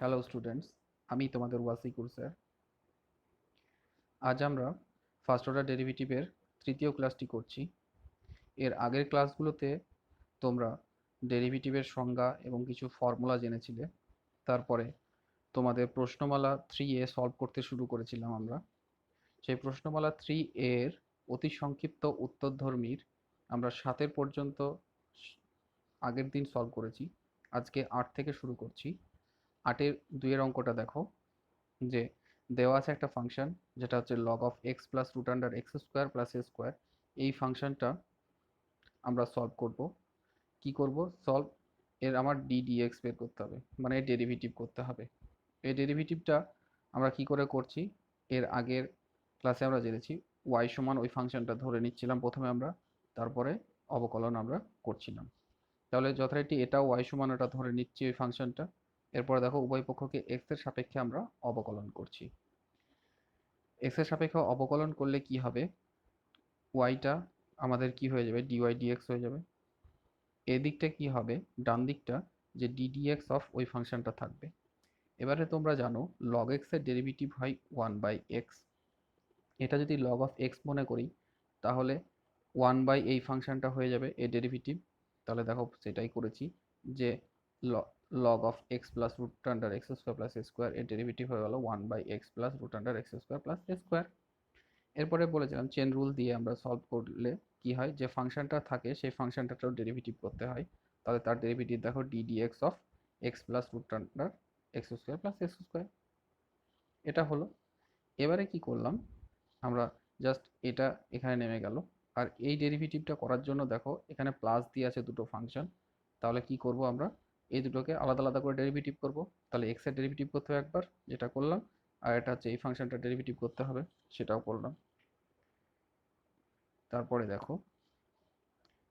Hello students, আমি তোমাদের ওয়াসিকুর sir. আজ আমরা ফার্স্ট অর্ডার ডেরিভেটিভের তৃতীয় ক্লাসটি করছি। এর আগের ক্লাসগুলোতে তোমরা ডেরিভেটিভের সংজ্ঞা এবং কিছু ফর্মুলা জেনেছিলে। তারপরে তোমাদের প্রশ্নমালা 3A সলভ করতে শুরু করেছিলাম আমরা। সেই প্রশ্নমালা 3A-র অতি সংক্ষিপ্ত উত্তরধর্মীর আমরা 7 পর্যন্ত আগের দিন সলভ করেছি। আজকে 8 থেকে শুরু করছি। 8-এর 2-এর অঙ্কটা দেখো, যে দেওয়া আছে একটা ফাংশন যেটা হচ্ছে log of x plus root under x square plus a square. এই ফাংশনটা আমরা সলভ করব। কি করব? সলভ এর আমার ddx বের করতে হবে, মানে ডেরিভেটিভ করতে হবে। এই ডেরিভেটিভটা আমরা কি করে করছি, এর আগের ক্লাসে আমরা জেনেছি। y সমান ওই ফাংশনটা ধরে নিচ্ছিলাম প্রথমে আমরা, তারপরে অবকলন আমরা করছিলাম। তাহলে যথারীতি এটাও y সমান এটা ধরে নিচ্ছি ওই ফাংশনটা। এরপরে দেখো উভয় পক্ষকে x এর সাপেক্ষে আমরা অবকলন করছি। এক্স এর সাপেক্ষে অবকলন করলে কি হবে, ওয়াইটা আমাদের কি হয়ে যাবে, ডিওয়াই ডিএক্স হয়ে যাবে। এদিকটা কি হবে, ডান দিকটা যে ডিডিএক্স অফ ওই ফাংশনটা থাকবে। এবারে তোমরা জানো লগ এক্স এর ডেরিভেটিভ হয় 1/x। এটা যদি লগ অফ এক্স মনে করি, তাহলে 1 বাই এই ফাংশনটা হয়ে যাবে এর ডেরিভেটিভ। তাহলে দেখো সেটাই করেছি, যে log of x plus root under x square plus a square এর ডেরিভেটিভ হয়ে গেল 1/x plus root under x square plus a square. এরপরে বলেছিলাম চেন রুল দিয়ে আমরা সলভ করলে কি হয়, যে ফাংশনটা থাকে সেই ফাংশনটারও ডেরিভেটিভ করতে হয়। তাহলে তার ডেরিভেটিভ দেখো d d x of x plus root under x square plus x square. এটা হলো। এবারে কি করলাম আমরা, জাস্ট এটা এখানে নেমে গেল। আর এই ডেরিভেটিভটা করার জন্য দেখো এখানে প্লাস দিয়ে আছে দুটো ফাংশন। তাহলে কি করব আমরা, এই দুটোকে আলাদা আলাদা করে ডেরিভেটিভ করব। তাহলে এক্স এর ডেরিভেটিভ করতে হবে একবার, যেটা করলাম। আর এটা হচ্ছে এই ফাংশনটা ডেরিভেটিভ করতে হবে, সেটাও করলাম। তারপরে দেখো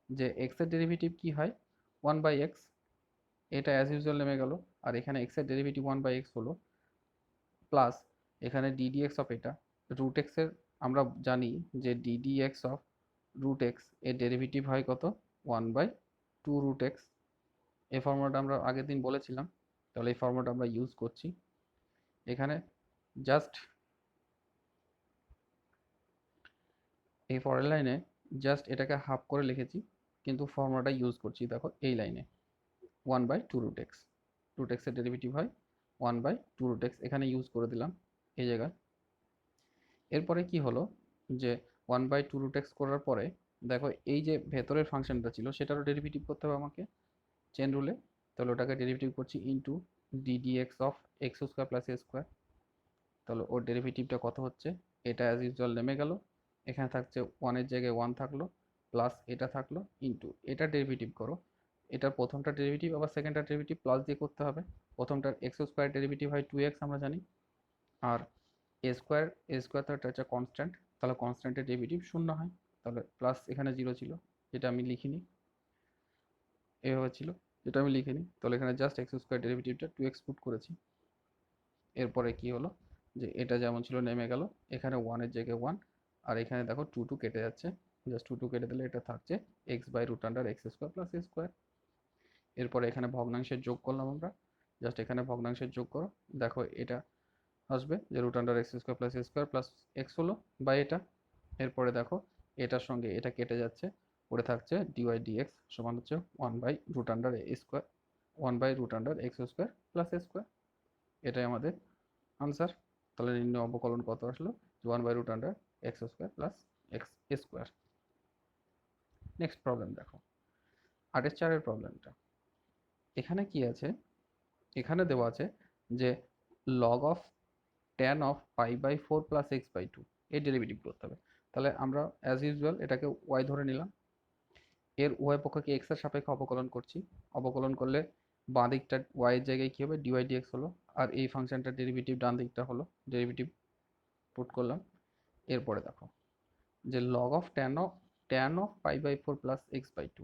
যে এক্স এর ডেরিভেটিভ কি হয়, 1/x। এটা অ্যাজ ইউজুয়াল নেমে গেল। আর এখানে এক্স এর ডেরিভেটিভ 1/x হলো, প্লাস এখানে ডিডিএক্স অফ এটা রুট এক্স এর, আমরা জানি যে ডিডিএক্স অফ রুট এক্স এর ডেরিভেটিভ হয় কত, 1/2 রুট এক্স। এই ফর্মুলাটা আমরা আগের দিন বলেছিলাম। তাহলে এই ফর্মুলাটা আমরা ইউজ করছি এখানে। জাস্ট এই পরের লাইনে জাস্ট এটাকে হাফ করে লিখেছি, কিন্তু ফর্মুলাটা ইউজ করছি দেখো এই লাইনে। 1/2 রুট এক্স, রুট এক্সের ডেরিভেটিভ হয় 1/2 রুট এক্স, এখানে ইউজ করে দিলাম এই জায়গায়। এরপরে কি হলো, যে 1/2 রুট এক্স করার পরে দেখো এই যে ভেতরের ফাংশনটা ছিল সেটারও ডেরিভেটিভ করতে হবে আমাকে চেন রুলে। তাহলে ওটাকে ডেরিভেটিভ করছি into d dx of x square plus a square. তাহলে ওর ডেরিভেটিভটা কত হচ্ছে, এটা অ্যাজ ইউজুয়াল নেমে গেল। এখানে থাকছে 1-এর জায়গায় 1 থাকলো, প্লাস এটা থাকলো ইন্টু এটা ডেরিভেটিভ করো। এটার প্রথমটা ডেরিভেটিভ আবার সেকেন্ডটা ডেরিভেটিভ প্লাস দিয়ে করতে হবে। প্রথমটার এক্স স্কোয়ার ডেরিভেটিভ হয় 2x আমরা জানি, আর এ স্কোয়ার তো এটা হচ্ছে কনস্ট্যান্ট, তাহলে কনস্ট্যান্টের ডেরিভেটিভ 0 হয়। তাহলে প্লাস এখানে 0 ছিল, যেটা আমি লিখিনি, এভাবে ছিল যেটা আমি লিখিনি। তাহলে এখানে জাস্ট এক্স স্কোয়ার ডেরিভেটিভটা 2x পুট করেছি। এরপরে কি হলো, যে এটা যেমন ছিল নেমে গেল, এখানে 1-এর জায়গায় 1, আর এখানে দেখো 2 কেটে যাচ্ছে। জাস্ট 2 কেটে দিলে এটা থাকছে x by root under x square plus a square. এরপরে এখানে ভগ্নাংশের যোগ করলাম আমরা, জাস্ট এখানে ভগ্নাংশের যোগ করো। দেখো এটা আসবে যে root under x square plus a square plus x হলো বাই এটা। এরপরে দেখো এটার সঙ্গে এটা কেটে যাচ্ছে, পড়ে থাকছে ডিওয়াই ডিএক্স সমান হচ্ছে 1/√এক্স স্কোয়ার প্লাস এ স্কোয়ার। এটাই আমাদের আনসার। তাহলে নির্ণয় অবকলন কত আসলো, 1/√এক্স square plus x square. Next problem দেখো, 8-এর প্রবলেমটা। এখানে কি আছে, এখানে দেওয়া আছে যে log of tan of π/4 plus x/2 এর ডেরিভেটিভ করতে হবে। তাহলে আমরা অ্যাজ ইউজুয়াল এটাকে ওয়াই ধরে নিলাম। এর উভয় পক্ষকে এক্স এর সাপেক্ষে অবকলন করছি। অবকলন করলে বাঁ দিকটা ওয়াই এর জায়গায় কি হবে, ডিওয়াই ডিএক্স হলো। আর এই ফাংশনটার ডেরিভেটিভ ডান দিকটা হলো, ডেরিভেটিভ পুট করলাম। এরপরে দেখো যে log of tan of π/4 plus x/2।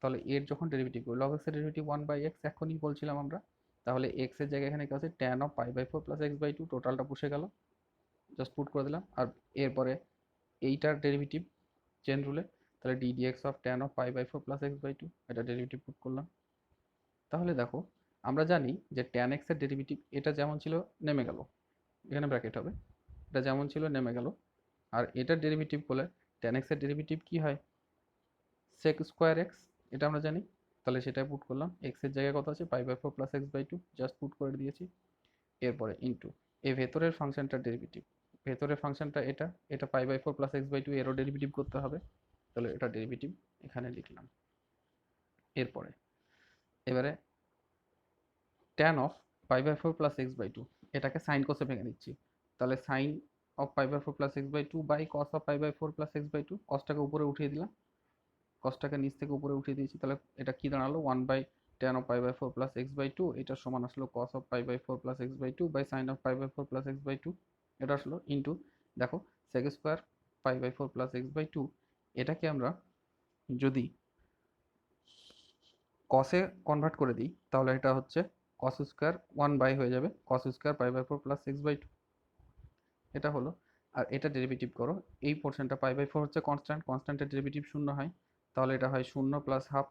তাহলে এর যখন ডেরিভেটিভ করি, লগ এক্সের ডেরিভেটিভ 1/x এখনই বলছিলাম আমরা। তাহলে এক্স এর জায়গায় এখানে কি আছে, ট্যান অফ π/4 প্লাস x/2, টোটালটা পুষে গেল, জাস্ট পুট করে দিলাম। আর এরপরে এইটার ডেরিভেটিভ চেন রুলে, তাহলে ddx of tan of π/4 plus x/2, এটা ডেরিভেটিভ পুট করলাম। তাহলে দেখো আমরা জানি যে ট্যান এক্সের ডেরিভেটিভ এটা যেমন ছিল নেমে গেল, এখানে ব্র্যাকেট হবে, এটা যেমন ছিল নেমে গেল। আর এটার ডেরিভেটিভ করলে ট্যান এক্সের ডেরিভেটিভ কি হয়, সেক স্কোয়ার এক্স, এটা আমরা জানি। তাহলে সেটাই পুট করলাম, এক্সের জায়গায় কত আছে π/4 + x/2, জাস্ট পুট করে দিয়েছি। এরপরে ইন্টু এই ভেতরের ফাংশনটার ডেরিভেটিভ, ভেতরের ফাংশনটা এটা, এটা π/4 + x/2 এরও ডেরিভেটিভ করতে হবে, তাহলে এটা ডেরিভেটিভ এখানে লিখলাম। এরপরে এবারে ট্যান অফ π/4 + x/2, এটাকে সাইন কোসে ভেঙে দিচ্ছি। তাহলে sine of π/4 + x/2 by cos of π/4 + x/2, কসটাকে উপরে উঠিয়ে দিলাম, কসটাকে নিচ থেকে উপরে উঠিয়ে দিয়েছি। তাহলে এটা কি দাঁড়ালো, 1/tan of π/4 + x/2, এটা সমান আসলো cos of π/4 + x/2 by sin of π/4 + x/2, এটা আসলো ইন্টু, দেখো sec স্কোয়ার π/4 + x/2, এটাকে আমরা যদি কসে কনভার্ট করে দিই তাহলে এটা হচ্ছে cos স্কোয়ার 1 হয়ে যাবে cos স্কোয়ার π/4 + x/2, এটা হলো। আর এটা ডেরিভেটিভ করো, এই পোর্শনটা π/4 হচ্ছে কনস্ট্যান্ট, কনস্ট্যান্টের ডেরিভেটিভ 0 হয়, তাহলে এটা হয় 0 + হাফ।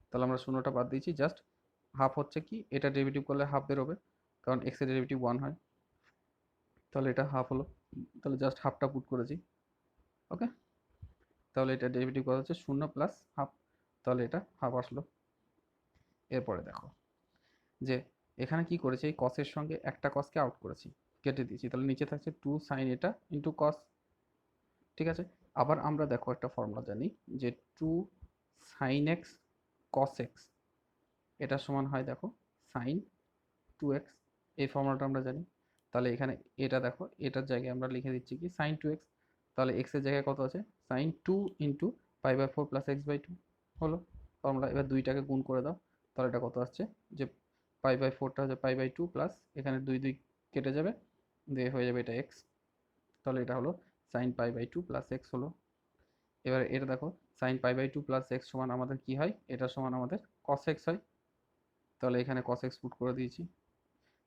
তাহলে আমরা শূন্যটা বাদ দিয়েছি, জাস্ট হাফ হচ্ছে কি, এটা ডেরিভেটিভ করলে হাফ বেরোবে, কারণ এক্স এর ডেরিভেটিভ 1 হয়, তাহলে এটা হাফ হলো। তাহলে জাস্ট হাফটা পুট করেছি, ওকে। তাহলে এটা ডেরিভেটিভ করা হচ্ছে 0 + হাফ, তাহলে এটা হাফ আসলো। এরপরে দেখো যে এখানে কি করেছি, এই কসের সঙ্গে একটা কসকে আউট করেছি, কেটে দিয়েছি, তাহলে নিচে থাকছে 2 sin এটা ইন্টু কস, ঠিক আছে। আবার আমরা দেখো একটা ফর্মুলা জানি যে 2 sin x cos x, এটা সমান হয় দেখো sin 2x, এই ফর্মুলাটা আমরা জানি। তাহলে এখানে এটা দেখো, এটার জায়গায় আমরা লিখে দিচ্ছি কি sin 2x, তাহলে x এর জায়গায় কত আছে sin 2 ইন্টু π/4 + x/2 হলো ফর্মুলা। এবার দুইটাকে গুণ করে দাও, তাহলে এটা কত আসছে যে π/4টা হচ্ছে π/2 প্লাস এখানে 2 2 কেটে যাবে, দিয়ে হয়ে যাবে এটা x, তাহলে এটা হলো sin π/2 + x হলো। এবার এটা দেখো sin π/2 + x সমান আমাদের কি হয়, এটা সমান আমাদের cos x হয়, তাহলে এখানে cos x পুট করে দিয়েছি।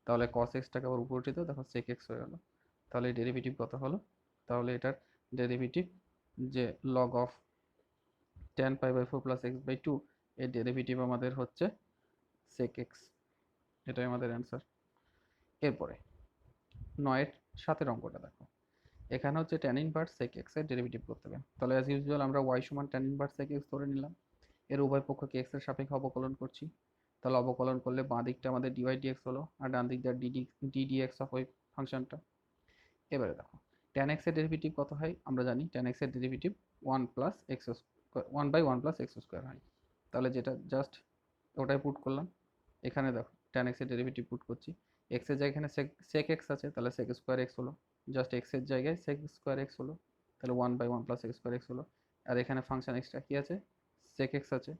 তাহলে cos x-টাকে আবার উপরে উঠিয়ে দাও, দেখো sec x হয়ে গেল। তাহলে ডেরিভেটিভ কত হলো, তাহলে এটার ডেরিভেটিভ যে log of tan π/4 + x/2, এর ডেরিভেটিভ আমাদের হচ্ছে sec x, এটাই আমাদের অ্যান্সার। এরপরে 9 7 অঙ্কটা দেখো, এখানে হচ্ছে tan ইনভার্স sec x এর ডেরিভেটিভ করতে হবে। তাহলে অ্যাজ ইউজুয়াল আমরা y সমান tan ইনভার্স sec x ধরে নিলাম, এর উভয় পক্ষকে x এর সাপেক্ষে অবকলন করছি। তাহলে অবকলন করলে বাঁ দিকটা আমাদের dy dx হলো, আর ডান দিকটা ddx অফ ওই ফাংশনটা। এবারে দেখো tan x এর ডেরিভেটিভ কত হয়, আমরা জানি tan x এর ডেরিভেটিভ 1/1 + x² হয়। তাহলে যেটা জাস্ট ওটাই পুট করলাম, এখানে দেখো tan x এর ডেরিভেটিভ পুট করছি, x এর জায়গায় এখানে sec x আছে, তাহলে sec স্কোয়ার x হলো, জাস্ট x এর জায়গায় sec স্কোয়ার x হলো, তাহলে 1/1 + x² হলো। আর এখানে ফাংশন এক্সট্রা কি আছে, sec x আছে,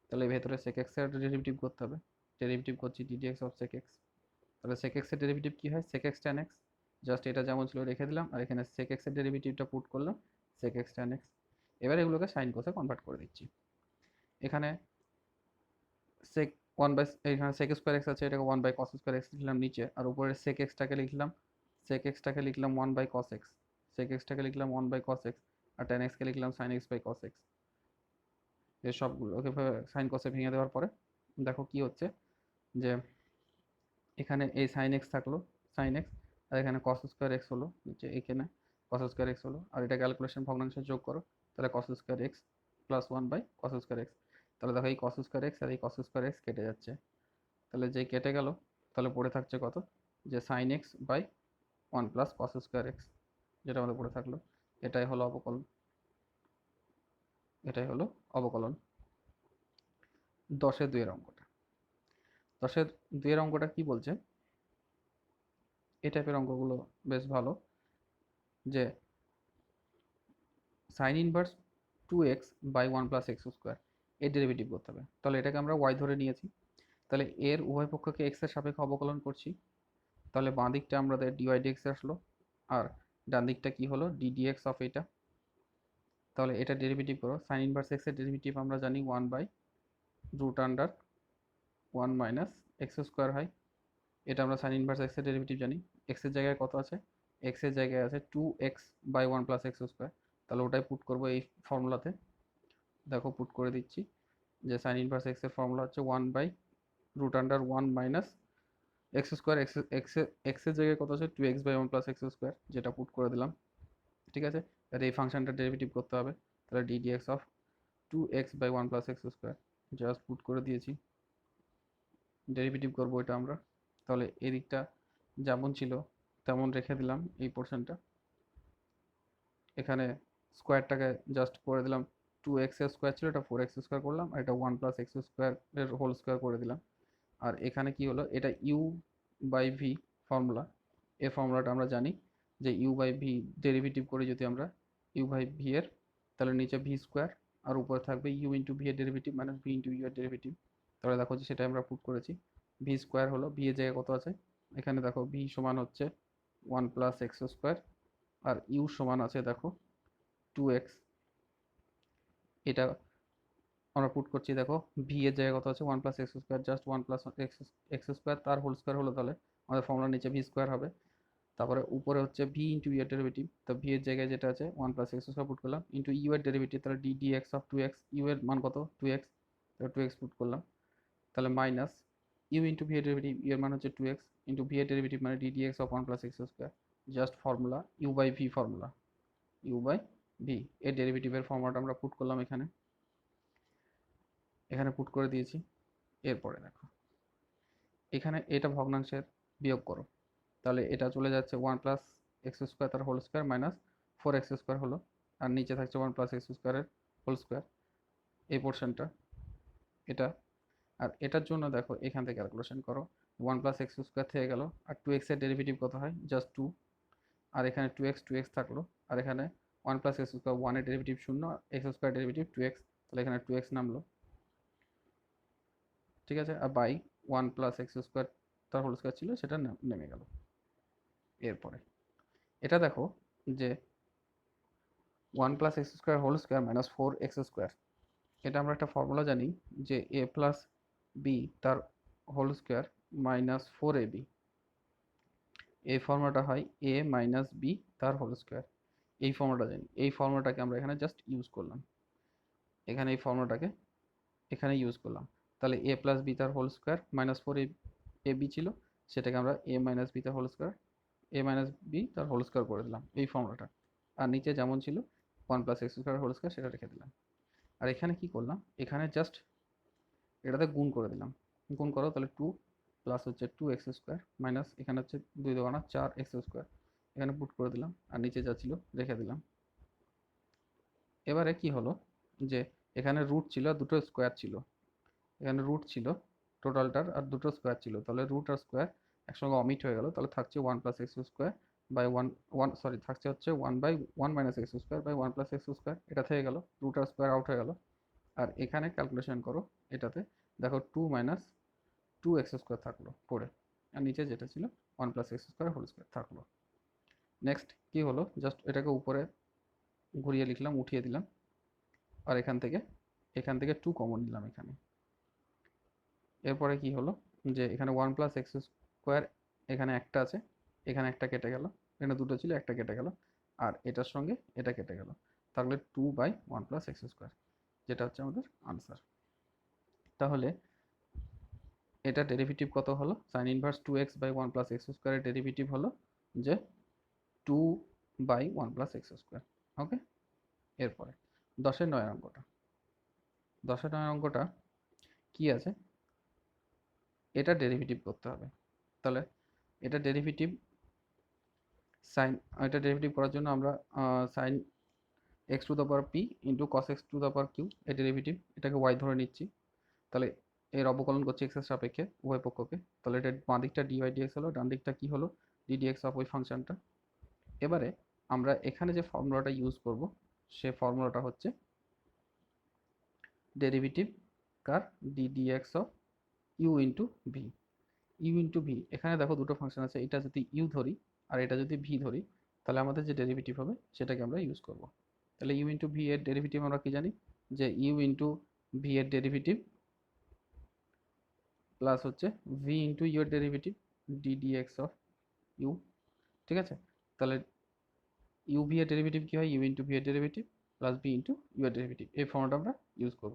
তাহলে ভেতরে sec x এর ডেরিভেটিভ করতে হবে, ডেরিভেটিভ করছি ddx অফ sec x। তাহলে sec x এর ডেরিভেটিভ কি হয়, sec x tan x, just এটা যেমন ছিল রেখে দিলাম, আর এখানে sec x এর ডেরিভেটিভটা পুট করলাম sec x tan x। এবার এগুলোকে সাইন কোসে কনভার্ট করে দিচ্ছি। এখানে sec 1 বাই, এখানে sec স্কোয়ার x আছে, এটাকে 1/cos স্কোয়ার x লিখলাম নিচে, আর উপরে sec x-টাকে লিখলাম, sec x-টাকে লিখলাম 1/cos x, sec x-টাকে লিখলাম 1/cos x, আর tan x-কে লিখলাম sin x/cos x। এই সবগুলোকে সাইন কোসে ভেঙে দেওয়ার পরে দেখো কি হচ্ছে, যে এখানে এই sin x থাকলো sin x, আর এখানে cos স্কোয়ার x হলো নিচে, এখানে cos স্কোয়ার x হলো, আর এটা ক্যালকুলেশন ভগ্নাংশে যোগ করো, তাহলে cos square x plus 1/cos square x। তাহলে দেখো এই cos স্কোয়ার x আর এই cos স্কোয়ার x কেটে যাচ্ছে, তাহলে যে কেটে গেল, তাহলে পড়ে থাকছে কত, যে sin x/1 + cos square x, যেটা আমাদের পড়ে থাকলো। এটাই হলো অবকলন, এটাই হলো অবকলন। 10-এর 2-এর অঙ্কটা, 10-এর 2-এর অঙ্কটা কি বলছে, এই টাইপের অঙ্কগুলো বেশ ভালো, যে সাইন ইনভার্স 2x/1 + x², এর ডেরিভেটিভ করতে হবে। তাহলে এটাকে আমরা y ধরে নিয়েছি, তাহলে এর উভয় পক্ষকে x এর সাপেক্ষে অবকলন করছি, তাহলে বাঁ দিকটা আমাদের dy dx আসলো, আর ডান দিকটা কি হলো ddx অফ এটা। তাহলে এটা ডেরিভেটিভ করো, সাইন ইনভার্স x এর ডেরিভেটিভ আমরা জানি 1/√1 - x² হয়, এটা আমরা সাইন ইনভার্স x এর ডেরিভেটিভ জানি। x এর জায়গায় কত আছে, x এর জায়গায় আছে 2x/1 + x², তাহলে ওটাই পুট করবো এই ফর্মুলাতে। দেখো পুট করে দিচ্ছি, যে সাইন ইনভার্স x এর ফর্মুলা হচ্ছে 1/√1 root under 1 minus x square, এক্সের জায়গায় কত আছে 2x/1 + x², যেটা পুট করে দিলাম। ঠিক আছে, আর এই ফাংশনটা ডেরিভেটিভ করতে হবে, তাহলে ddx of 2x/1 + x², just put করে দিয়েছি, ডেরিভেটিভ করবো এটা আমরা। তাহলে এদিকটা যেমন ছিল তেমন রেখে দিলাম এই পোর্শনটা, এখানে স্কোয়ারটাকে জাস্ট করে দিলাম, 2x এর স্কোয়ার ছিল এটা 4x² করলাম, আর এটা 1 + x² এর হোল স্কোয়ার করে দিলাম। আর এখানে কি হলো, এটা u/v ফর্মুলা, এই ফর্মুলাটা আমরা জানি যে u/v ডেরিভেটিভ করে যদি আমরা u/v এর, তাহলে নিচে v² আর উপরে থাকবে u/v এর ডেরিভেটিভ মাইনাস v/u এর ডেরিভেটিভ। তাহলে দেখো যে সেটা আমরা পুট করেছি, v² হলো, v এর জায়গায় কত আছে, এখানে দেখো v সমান হচ্ছে 1 + x², আর u সমান আছে দেখো 2x। এটা আমরা পুট করছি, দেখো v এর জায়গায় কত আছে 1 + x², জাস্ট 1 + x² তার হোল স্কোয়ার হলো, তাহলে আমাদের ফর্মুলা নিচে v² হবে। তারপরে উপরে হচ্ছে v/u এর ডেরিভেটিভ, তো v এর জায়গায় যেটা আছে 1 + x² পুট করলাম, ইন্টু u এর ডেরিভেটিভ, তাহলে ddx অফ 2x, u এর মান কত 2x, তাহলে 2x পুট করলাম, তাহলে মাইনাস u/v এর ডেরিভেটিভ, u এর মান হচ্ছে 2x, ইন্টু v এর ডেরিভেটিভ মানে ddx of 1 + x², just formula u/v formula, u/v এর ডেরিভেটিভের ফর্মুলাটা আমরা পুট করলাম এখানে, এখানে পুট করে দিয়েছি। এরপরে দেখো এখানে এটা ভগ্নাংশের বিয়োগ করো, তাহলে এটা চলে যাচ্ছে 1 + x² তার হোল স্কোয়ার মাইনাস 4x² হলো, আর নিচে থাকছে 1 + x² এর হোল স্কোয়ার, এই পোর্শনটা এটা। আর এটার জন্য দেখো এখান থেকে ক্যালকুলেশন করো, 1 + x² থেকে গেল, আর 2x এর ডেরিভেটিভ কত হয় জাস্ট 2, আর এখানে 2x থাকলো, আর এখানে 1 + x², 1 এর ডেরিভেটিভ 0, x² ডেরিভেটিভ 2x, তাহলে এখানে 2x নামলো। ঠিক আছে, আর বাই 1 + x² তার হোল স্কোয়ার ছিল সেটা নেমে গেল। এরপরে এটা দেখো যে 1 + x² whole square minus 4x², এটা আমরা একটা ফর্মুলা জানি যে a + b তার হোল স্কোয়ার মাইনাস 4ab, এই ফর্মুলাটা হয় a - b তার হোল স্কোয়ার, এই ফর্মুলাটা জানি, এই ফর্মুলাটাকে আমরা এখানে জাস্ট ইউজ করলাম, এখানে এই ফর্মুলাটাকে এখানে ইউজ করলাম, তাহলে a + b তার হোল স্কোয়ার মাইনাস 4ab ছিল, সেটাকে আমরা a - b তার হোল স্কোয়ার, a - b তার হোল স্কোয়ার করে দিলাম এই ফর্মুলাটা, আর নিচে যেমন ছিল 1 + x² হোল স্কোয়ার সেটা রেখে দিলাম। আর এখানে কি করলাম, এখানে জাস্ট এটাতে গুণ করে দিলাম, গুণ করো তাহলে 2 প্লাস হচ্ছে 2x² মাইনাস এখানে হচ্ছে 2 × 4x², এখানে পুট করে দিলাম, আর নিচে যা ছিল রেখে দিলাম। এবারে কি হলো যে এখানে রুট ছিল, দুটো স্কোয়ার ছিল, এখানে রুট ছিল টোটালটার, আর দুটো স্কোয়ার ছিল, তাহলে রুট আর স্কোয়ার একসঙ্গে অমিট হয়ে গেল, তাহলে থাকছে 1 + x² বাই 1 সরি থাকছে হচ্ছে 1/1 - x² বাই 1 + x², এটা থেকে গেল, রুট আর স্কোয়ার আউট হয়ে গেল। আর এখানে ক্যালকুলেশন করো এটাতে, দেখো 2 - 2x² থাকলো পড়ে, আর নিচে যেটা ছিল 1 + x² হোল স্কোয়ার থাকলো। নেক্সট কি হলো, জাস্ট এটাকে উপরে ঘুরিয়ে লিখলাম, উঠিয়ে দিলাম, আর এখান থেকে 2 কমন নিলাম এখানে। এরপরে কি হলো যে এখানে 1 + x² এখানে একটা আছে, এখানে একটা কেটে গেল, এখানে দুটো ছিল একটা কেটে গেল, আর এটার সঙ্গে এটা কেটে গেল, তাহলে 2/1 + x², যেটা হচ্ছে আমাদের আনসার। তাহলে এটা ডেরিভেটিভ কত হলো, sin ইনভার্স 2x/1 + x² এর ডেরিভেটিভ হলো যে 2/1 + x²। ওকে, এরপরে 10-9 অঙ্কটা, 10-9 অঙ্কটা কি আছে, এটা ডেরিভেটিভ করতে হবে। তাহলে এটা ডেরিভেটিভ করার জন্য আমরা sin x⁻p into cos x⁻q এর ডেরিভেটিভ, এটাকে y ধরে নিচ্ছি, তাহলে এর অবকলন করছি x এর সাপেক্ষে উভয় পক্ষকে, তাহলে এটা বাঁ দিকটা dy/dx হলো, ডান দিকটা কি হলো ddx অফ ওই ফাংশনটা। এবারে আমরা এখানে যে ফর্মুলাটা ইউজ করব সে ফর্মুলাটা হচ্ছে derivative car ddx of u/v, u/v, এখানে দেখো দুটো ফাংশন আছে, এটা যদি u ধরি আর এটা যদি v ধরি, তাহলে আমাদের যে ডেরিভেটিভ হবে সেটাকে আমরা ইউজ করব। তাহলে u/v এর ডেরিভেটিভ আমরা কি জানি যে u/v এর ডেরিভেটিভ প্লাস হচ্ছে v/u এর ডেরিভেটিভ ddx অফ u। ঠিক আছে, তাহলে u/v এর ডেরিভেটিভ কি হয়, u/v এর ডেরিভেটিভ প্লাস v/u এর ডেরিভেটিভ, এই ফর্মটা আমরা ইউজ করব।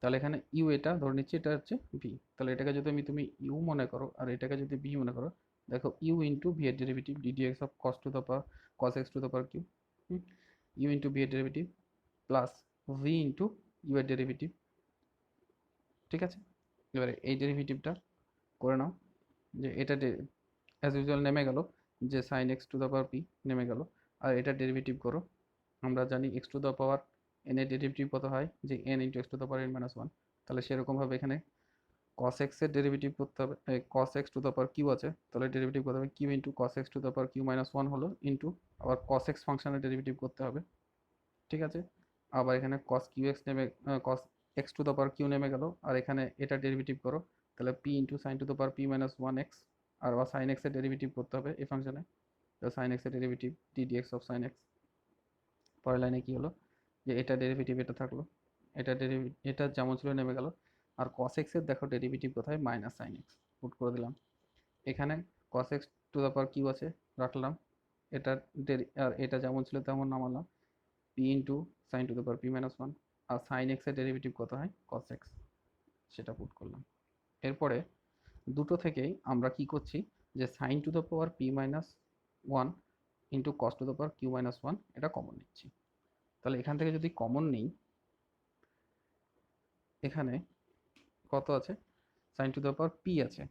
তাহলে এখানে ইউ এটা ধরে নিচ্ছি এটা হচ্ছে ভি, তাহলে এটাকে যদি তুমি ইউ মনে করো আর এটাকে যদি ভি মনে করো, দেখো ইউ ইন্টু ভি এর derivative d dx of cos to the power cos x to the power q, u into v এর derivative plus v into u এর ডেরিভেটিভ। ঠিক আছে, এবারে এই ডেরিভেটিভটা করে নাও, যে এটা অ্যাজ ইউজুয়াল নেমে গেল, যে sine x to the power p নেমে গেল, আর এটা ডেরিভেটিভ করো। আমরা জানি x to the power n এর ডেরিভেটিভ কত হয়, যে n into x to the power n minus one. তাহলে সেরকমভাবে এখানে cos x এর ডেরিভেটিভ করতে হবে, cos x to the power q আছে, তাহলে ডেরিভেটিভ করতে হবে q into cos x to the power q minus one হলো, ইন্টু আবার cos x ফাংশনের ডেরিভেটিভ করতে হবে। ঠিক আছে, আবার এখানে cos কিউ এক্স নেমে cos x to the power q নেমে গেল, আর এখানে এটা ডেরিভেটিভ করো, তাহলে p into sine to the power p minus one x, আর আবার সাইন এক্স এর ডেরিভেটিভ করতে হবে এই ফাংশনে, তো সাইন এক্স এর derivative ddx of sine x. পরের লাইনে কি হলো, যে এটা ডেরিভেটিভ এটা থাকলো, এটা যেমন ছিল নেমে গেল, আর cos x এর দেখো ডেরিভেটিভ কোথায়, মাইনাস সাইন এক্স পুট করে দিলাম। এখানে cos x to the power q আছে, রাখলাম, এটা আর এটা যেমন ছিল তেমন নামালাম, p into sine to the power p minus one, আর সাইন এক্স এর ডেরিভেটিভ কত হয়, cos x, সেটা পুট করলাম। এরপরে দুটো থেকেই আমরা কি করছি, যে sine to the power p minus one into cos to the power q minus one এটা কমন নিচ্ছি। তাহলে এখান থেকে যদি কমন নিই, এখানে কত আছে, sine to the power p আছে,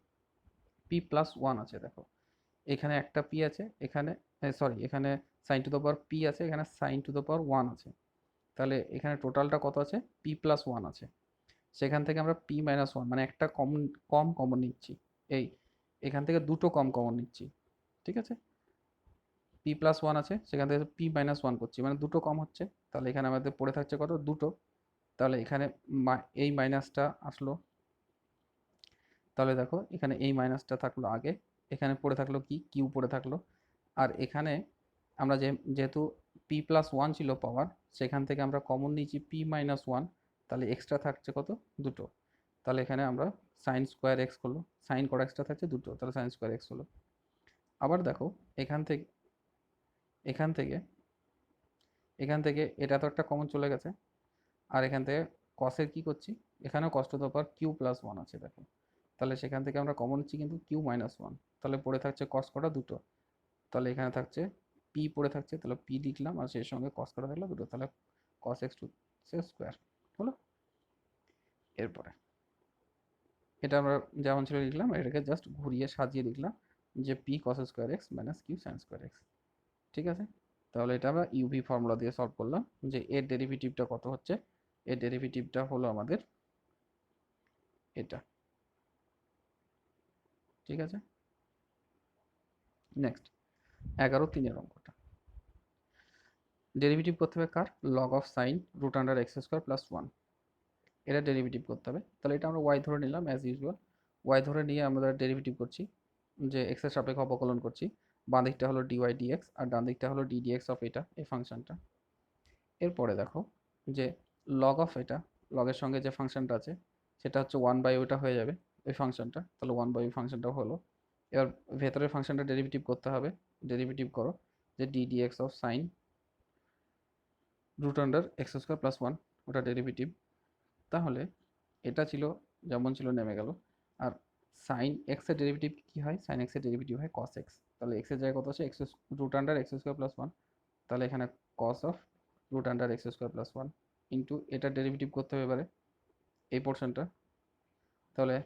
পি প্লাস ওয়ান আছে, দেখো এখানে একটা পি আছে, এখানে সরি এখানে sine to the power p আছে, এখানে sine to the power one আছে, তাহলে এখানে টোটালটা কত আছে, পি প্লাস ওয়ান আছে। সেখান থেকে আমরা পি মাইনাস ওয়ান মানে একটা কম কমন নিচ্ছি, এই এখান থেকে দুটো কম কমন নিচ্ছি। ঠিক আছে, পি প্লাস ওয়ান আছে, সেখান থেকে পি মাইনাস ওয়ান করছি, মানে দুটো কম হচ্ছে, তাহলে এখানে আমাদের পড়ে থাকছে কত, দুটো। তাহলে এখানে এই মাইনাসটা আসলো, তাহলে দেখো এখানে এই মাইনাসটা থাকলো আগে, এখানে পড়ে থাকলো কি, কিউ পড়ে থাকলো, আর এখানে আমরা যেহেতু পি প্লাস ওয়ান ছিল পাওয়ার, সেখান থেকে আমরা কমন নিয়েছি পি মাইনাস ওয়ান, তাহলে এক্সট্রা থাকছে কত, দুটো। তাহলে এখানে আমরা সাইন স্কোয়ার এক্স করলো, সাইন কট এক্সট্রা থাকছে দুটো, তাহলে সাইন স্কোয়ার এক্স হলো। আবার দেখো এখান থেকে এখান থেকে এখান থেকে এটা তো একটা কমন চলে গেছে, আর এখান থেকে কসের কি করছি, এখানেও cos to the power q plus one আছে দেখো, তাহলে সেখান থেকে আমরা কমন নিচ্ছি কিন্তু কিউ মাইনাস ওয়ান, তাহলে পড়ে থাকছে কস কটা দুটো, তাহলে এখানে থাকছে পি পড়ে থাকছে, তাহলে পি লিখলাম, আর সেই সঙ্গে কস কটা থাকলো দুটো, তাহলে কস এক্স টু স্কোয়ার হলো। এরপরে এটা আমরা যেমন ছিল লিখলাম, এটাকে জাস্ট ঘুরিয়ে সাজিয়ে লিখলাম, যে p cos square x minus q sine square x. ঠিক আছে, তাহলে এটা আমরা ইউভি ফর্মুলা দিয়ে সলভ করলাম, যে এর ডেরিভেটিভটা কত হচ্ছে, এর ডেরিভেটিভটা হলো আমাদের এটা। ঠিক আছে, নেক্সট 11-3 অঙ্কটা, ডেরিভেটিভ করতে হবে কার, log of sine root under x square plus one, এটা ডেরিভেটিভ করতে হবে। তাহলে এটা আমরা ওয়াই ধরে নিলাম অ্যাজ ইউজুয়াল, ওয়াই ধরে নিয়ে আমরা ডেরিভেটিভ করছি, যে এক্স এর সাপেক্ষে অবকলন করছি, বাঁ দিকটা হলো ডিওয়াই ডিএক্স আর ডান দিকটা হলো ডিডিএক্স অফ এটা, এই ফাংশনটা। এরপরে দেখো যে লগ অফ এটা, লগের সঙ্গে যে ফাংশনটা আছে সেটা হচ্ছে ওয়ান বাই ওটা হয়ে যাবে ওই ফাংশনটা, তাহলে ওয়ান বাই ওই ফাংশনটা হলো। এবার ভেতরের ফাংশনটা ডেরিভেটিভ করতে হবে, ডেরিভেটিভ করো, যে d d x of sine root under x square plus one, ওটা ডেরিভেটিভ। তাহলে এটা ছিল যেমন ছিল নেমে গেল, আর সাইন এক্স এর ডেরিভেটিভ কি হয়, সাইন এক্স এর ডেরিভেটিভ হয় কস এক্স, তাহলে এক্স এর জায়গায় কত আছে, x root under x square plus one, তাহলে এখানে cos of root under x square plus one into এটা ডেরিভেটিভ করতে হবে এবারে এই পোর্শনটা, তাহলে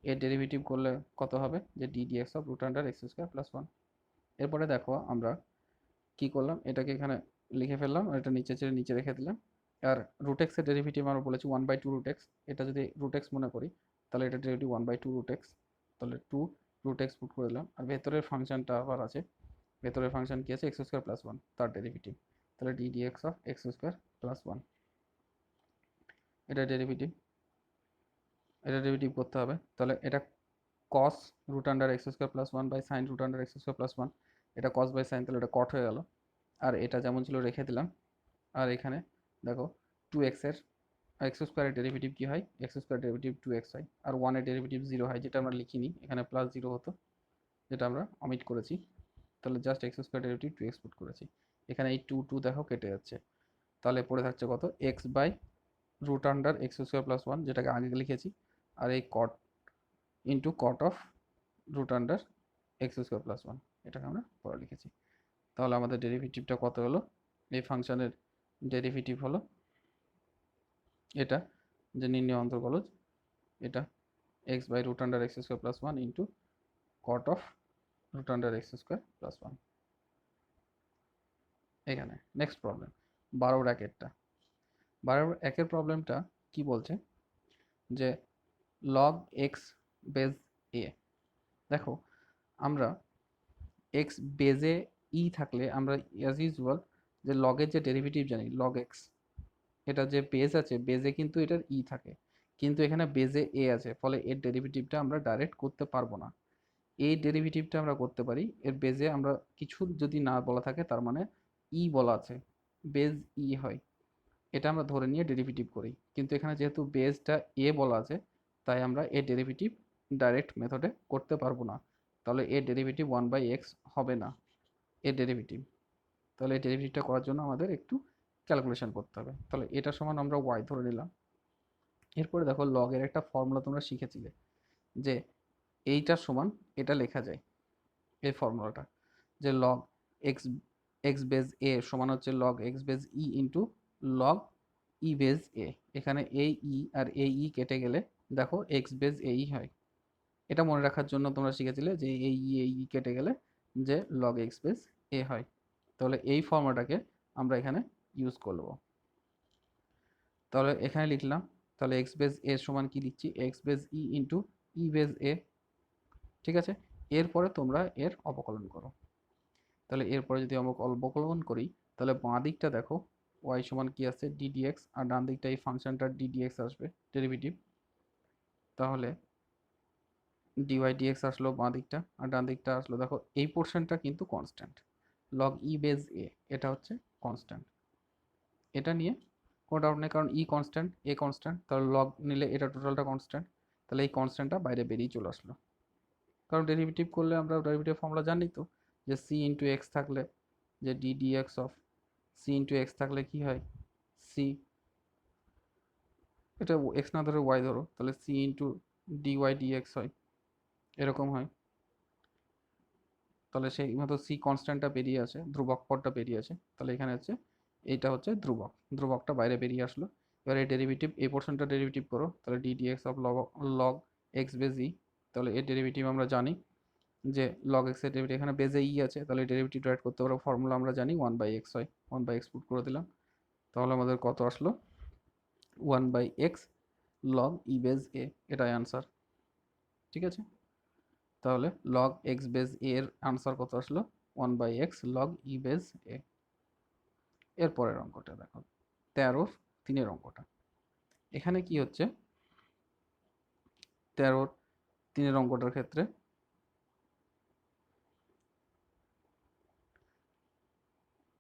এর ডেরিভেটিভ করলে কত হবে, যে d d x of root under x square plus one. এরপরে দেখো আমরা কি করলাম, এটাকে এখানে লিখে ফেললাম, আর এটা নিচে ছেড়ে নিচে রেখে দিলাম। আর রুট এক্স এর ডেরিভেটিভ আমরা বলেছি one by two root x, এটা যদি রুট এক্স মনে করি, তাহলে এটা derivative one by two root x, তাহলে টু রুট এক্স পুট করে দিলাম। আর ভেতরের ফাংশনটা আবার আছে, ভেতরের ফাংশন কি আছে, এক্স স্কোয়ার প্লাস ওয়ান, তার ডেরিভেটিভ, তাহলে ddx of x square plus one, এটা ডেরিভেটিভ, এটা ডেরিভেটিভ করতে হবে। তাহলে এটা cos root under x square plus one by sine root under x square plus one, এটা কস বাই সাইন, তাহলে এটা কট হয়ে গেল, আর এটা যেমন ছিল রেখে দিলাম। আর এখানে দেখো টু এক্সের এক্স স্কোয়ারের ডেরিভেটিভ কী হয়, x square derivative two x হয়, আর ওয়ানের ডেরিভেটিভ জিরো হয়, যেটা আমরা লিখিনি, এখানে প্লাস জিরো হতো, যেটা আমরা অমিট করেছি, তাহলে just x square derivative two x put করেছি। এখানে এই টু টু দেখো কেটে যাচ্ছে, তাহলে পড়ে থাকছে কত, x by root under x square plus one, যেটাকে আগে লিখেছি, আর এই cot into cot of root under x square plus one, এটাকে আমরা পরে লিখেছি। তাহলে আমাদের ডেরিভেটিভটা কত হলো? এই ফাংশনের ডেরিভেটিভ হলো এটা, যে নির্ণয় অন্তর্গলজ, এটা x by root under x square plus one into cot of root under x square plus one. এখানে নেক্সট প্রবলেম 12 একের প্রবলেমটা কি বলছে, যে লগ এক্স বেজ এ। দেখো, আমরা এক্স বেজে ই থাকলে আমরা অ্যাজ ইউজুয়াল যে লগের যে ডেরিভেটিভ জানি, লগ এক্স, এটা যে বেজ আছে, বেজে কিন্তু এটার ই থাকে, কিন্তু এখানে বেজে এ আছে, ফলে এর ডেরিভেটিভটা আমরা ডাইরেক্ট করতে পারবো না। এই ডেরিভেটিভটা আমরা করতে পারি এর বেজে, আমরা কিছু যদি না বলা থাকে তার মানে ই বলা আছে, বেজ ই হয়, এটা আমরা ধরে নিয়ে ডেরিভেটিভ করি। কিন্তু এখানে যেহেতু বেজটা এ বলা আছে, তাই আমরা এর ডেরিভেটিভ ডাইরেক্ট মেথডে করতে পারবো না। তাহলে এর ডেরিভেটিভ 1/x হবে না এর ডেরিভেটিভ। তাহলে এই ডেরিভেটিভটা করার জন্য আমাদের একটু ক্যালকুলেশন করতে হবে। তাহলে এটা সমান আমরা y ধরে নিলাম। এরপরে দেখো, লগের একটা ফর্মুলা তোমরা শিখেছিলে, যে এইটার সমান এটা লেখা যায়, এই ফর্মুলাটা, যে লগ এক্স এক্স বেজ এ সমান হচ্ছে লগ এক্স বেজ ই ইন্টু লগ ই বেজ এ। এখানে এই ই আর এই ই কেটে গেলে দেখো এক্স বেজ এই হয়। এটা মনে রাখার জন্য তোমরা শিখেছিলে যে এই ই কেটে গেলে যে লগ এক্স বেজ এ হয়। তাহলে এই ফর্মুলাটাকে আমরা এখানে ইউজ করব। তাহলে এখানে লিখলাম, তাহলে এক্স বেজ এ সমান কি লিখছি, এক্স বেজ ই ইন্টু ই বেজ এ। ঠিক আছে, এরপরে তোমরা এর অবকলন করো। তাহলে এরপরে যদি আমরা অবকলন করি, তাহলে বাঁ দিকটা দেখো y সমান কি আছে, ddx, আর ডান দিকটা এই ফাংশনটার ddx আসবে ডেরিভেটিভ। তাহলে dy dx আসলো বাঁ দিকটা, আর ডান দিকটা আসলো, দেখো এই পোর্শনটা কিন্তু কনস্ট্যান্ট, লগ ই বেজ এ এটা হচ্ছে কনস্ট্যান্ট। এটা নিয়ে কোনো ডাউট নেই, কারণ ই কনস্ট্যান্ট এ কনস্ট্যান্ট, তাহলে লগ নিলে এটা টোটালটা কনস্ট্যান্ট। তাহলে এই কনস্ট্যান্টটা বাইরে বেরিয়ে চলে আসলো, কারণ ডেরিভেটিভ করলে আমরা ডেরিভেটিভ ফর্মুলা জানি তো, যে সি ইন্টু এক্স থাকলে, যে d d x of c into x থাকলে কি হয়, সি, এটা এক্স না ধরে ওয়াই ধরো, তাহলে c into d y d x হয়, এরকম হয়। তাহলে সেই মতো সি কনস্ট্যান্টটা বেরিয়ে আসে, ধ্রুবক পদটা বেরিয়ে আসে, তাহলে এখানে হচ্ছে এইটা হচ্ছে ধ্রুবক, ধ্রুবকটা বাইরে বেরিয়ে আসলো। এবার এই ডেরিভেটিভ, এই পোর্শনটা ডেরিভেটিভ করো, তাহলে d d x of log x base e. তাহলে এর ডেরিভেটিভ আমরা জানি যে লগ এক্স এর ডেরিভেটিভ, এখানে বেজে ই আছে, তাহলে ডেরিভেটিভ রাইট করতে পারো, ফর্মুলা আমরা জানি 1/x হয়, 1/x পুট করে দিলাম। তাহলে আমাদের কত আসলো, 1/x লগ ই বেজ এ, এটাই আনসার। ঠিক আছে, তাহলে লগ এক্স বেজ এ এর আনসার কত আসলো, 1/x লগ ই বেজ এ। এরপরের অঙ্কটা দেখো, 13-3 অঙ্কটা। এখানে কি হচ্ছে, 13-3 অঙ্কটার ক্ষেত্রে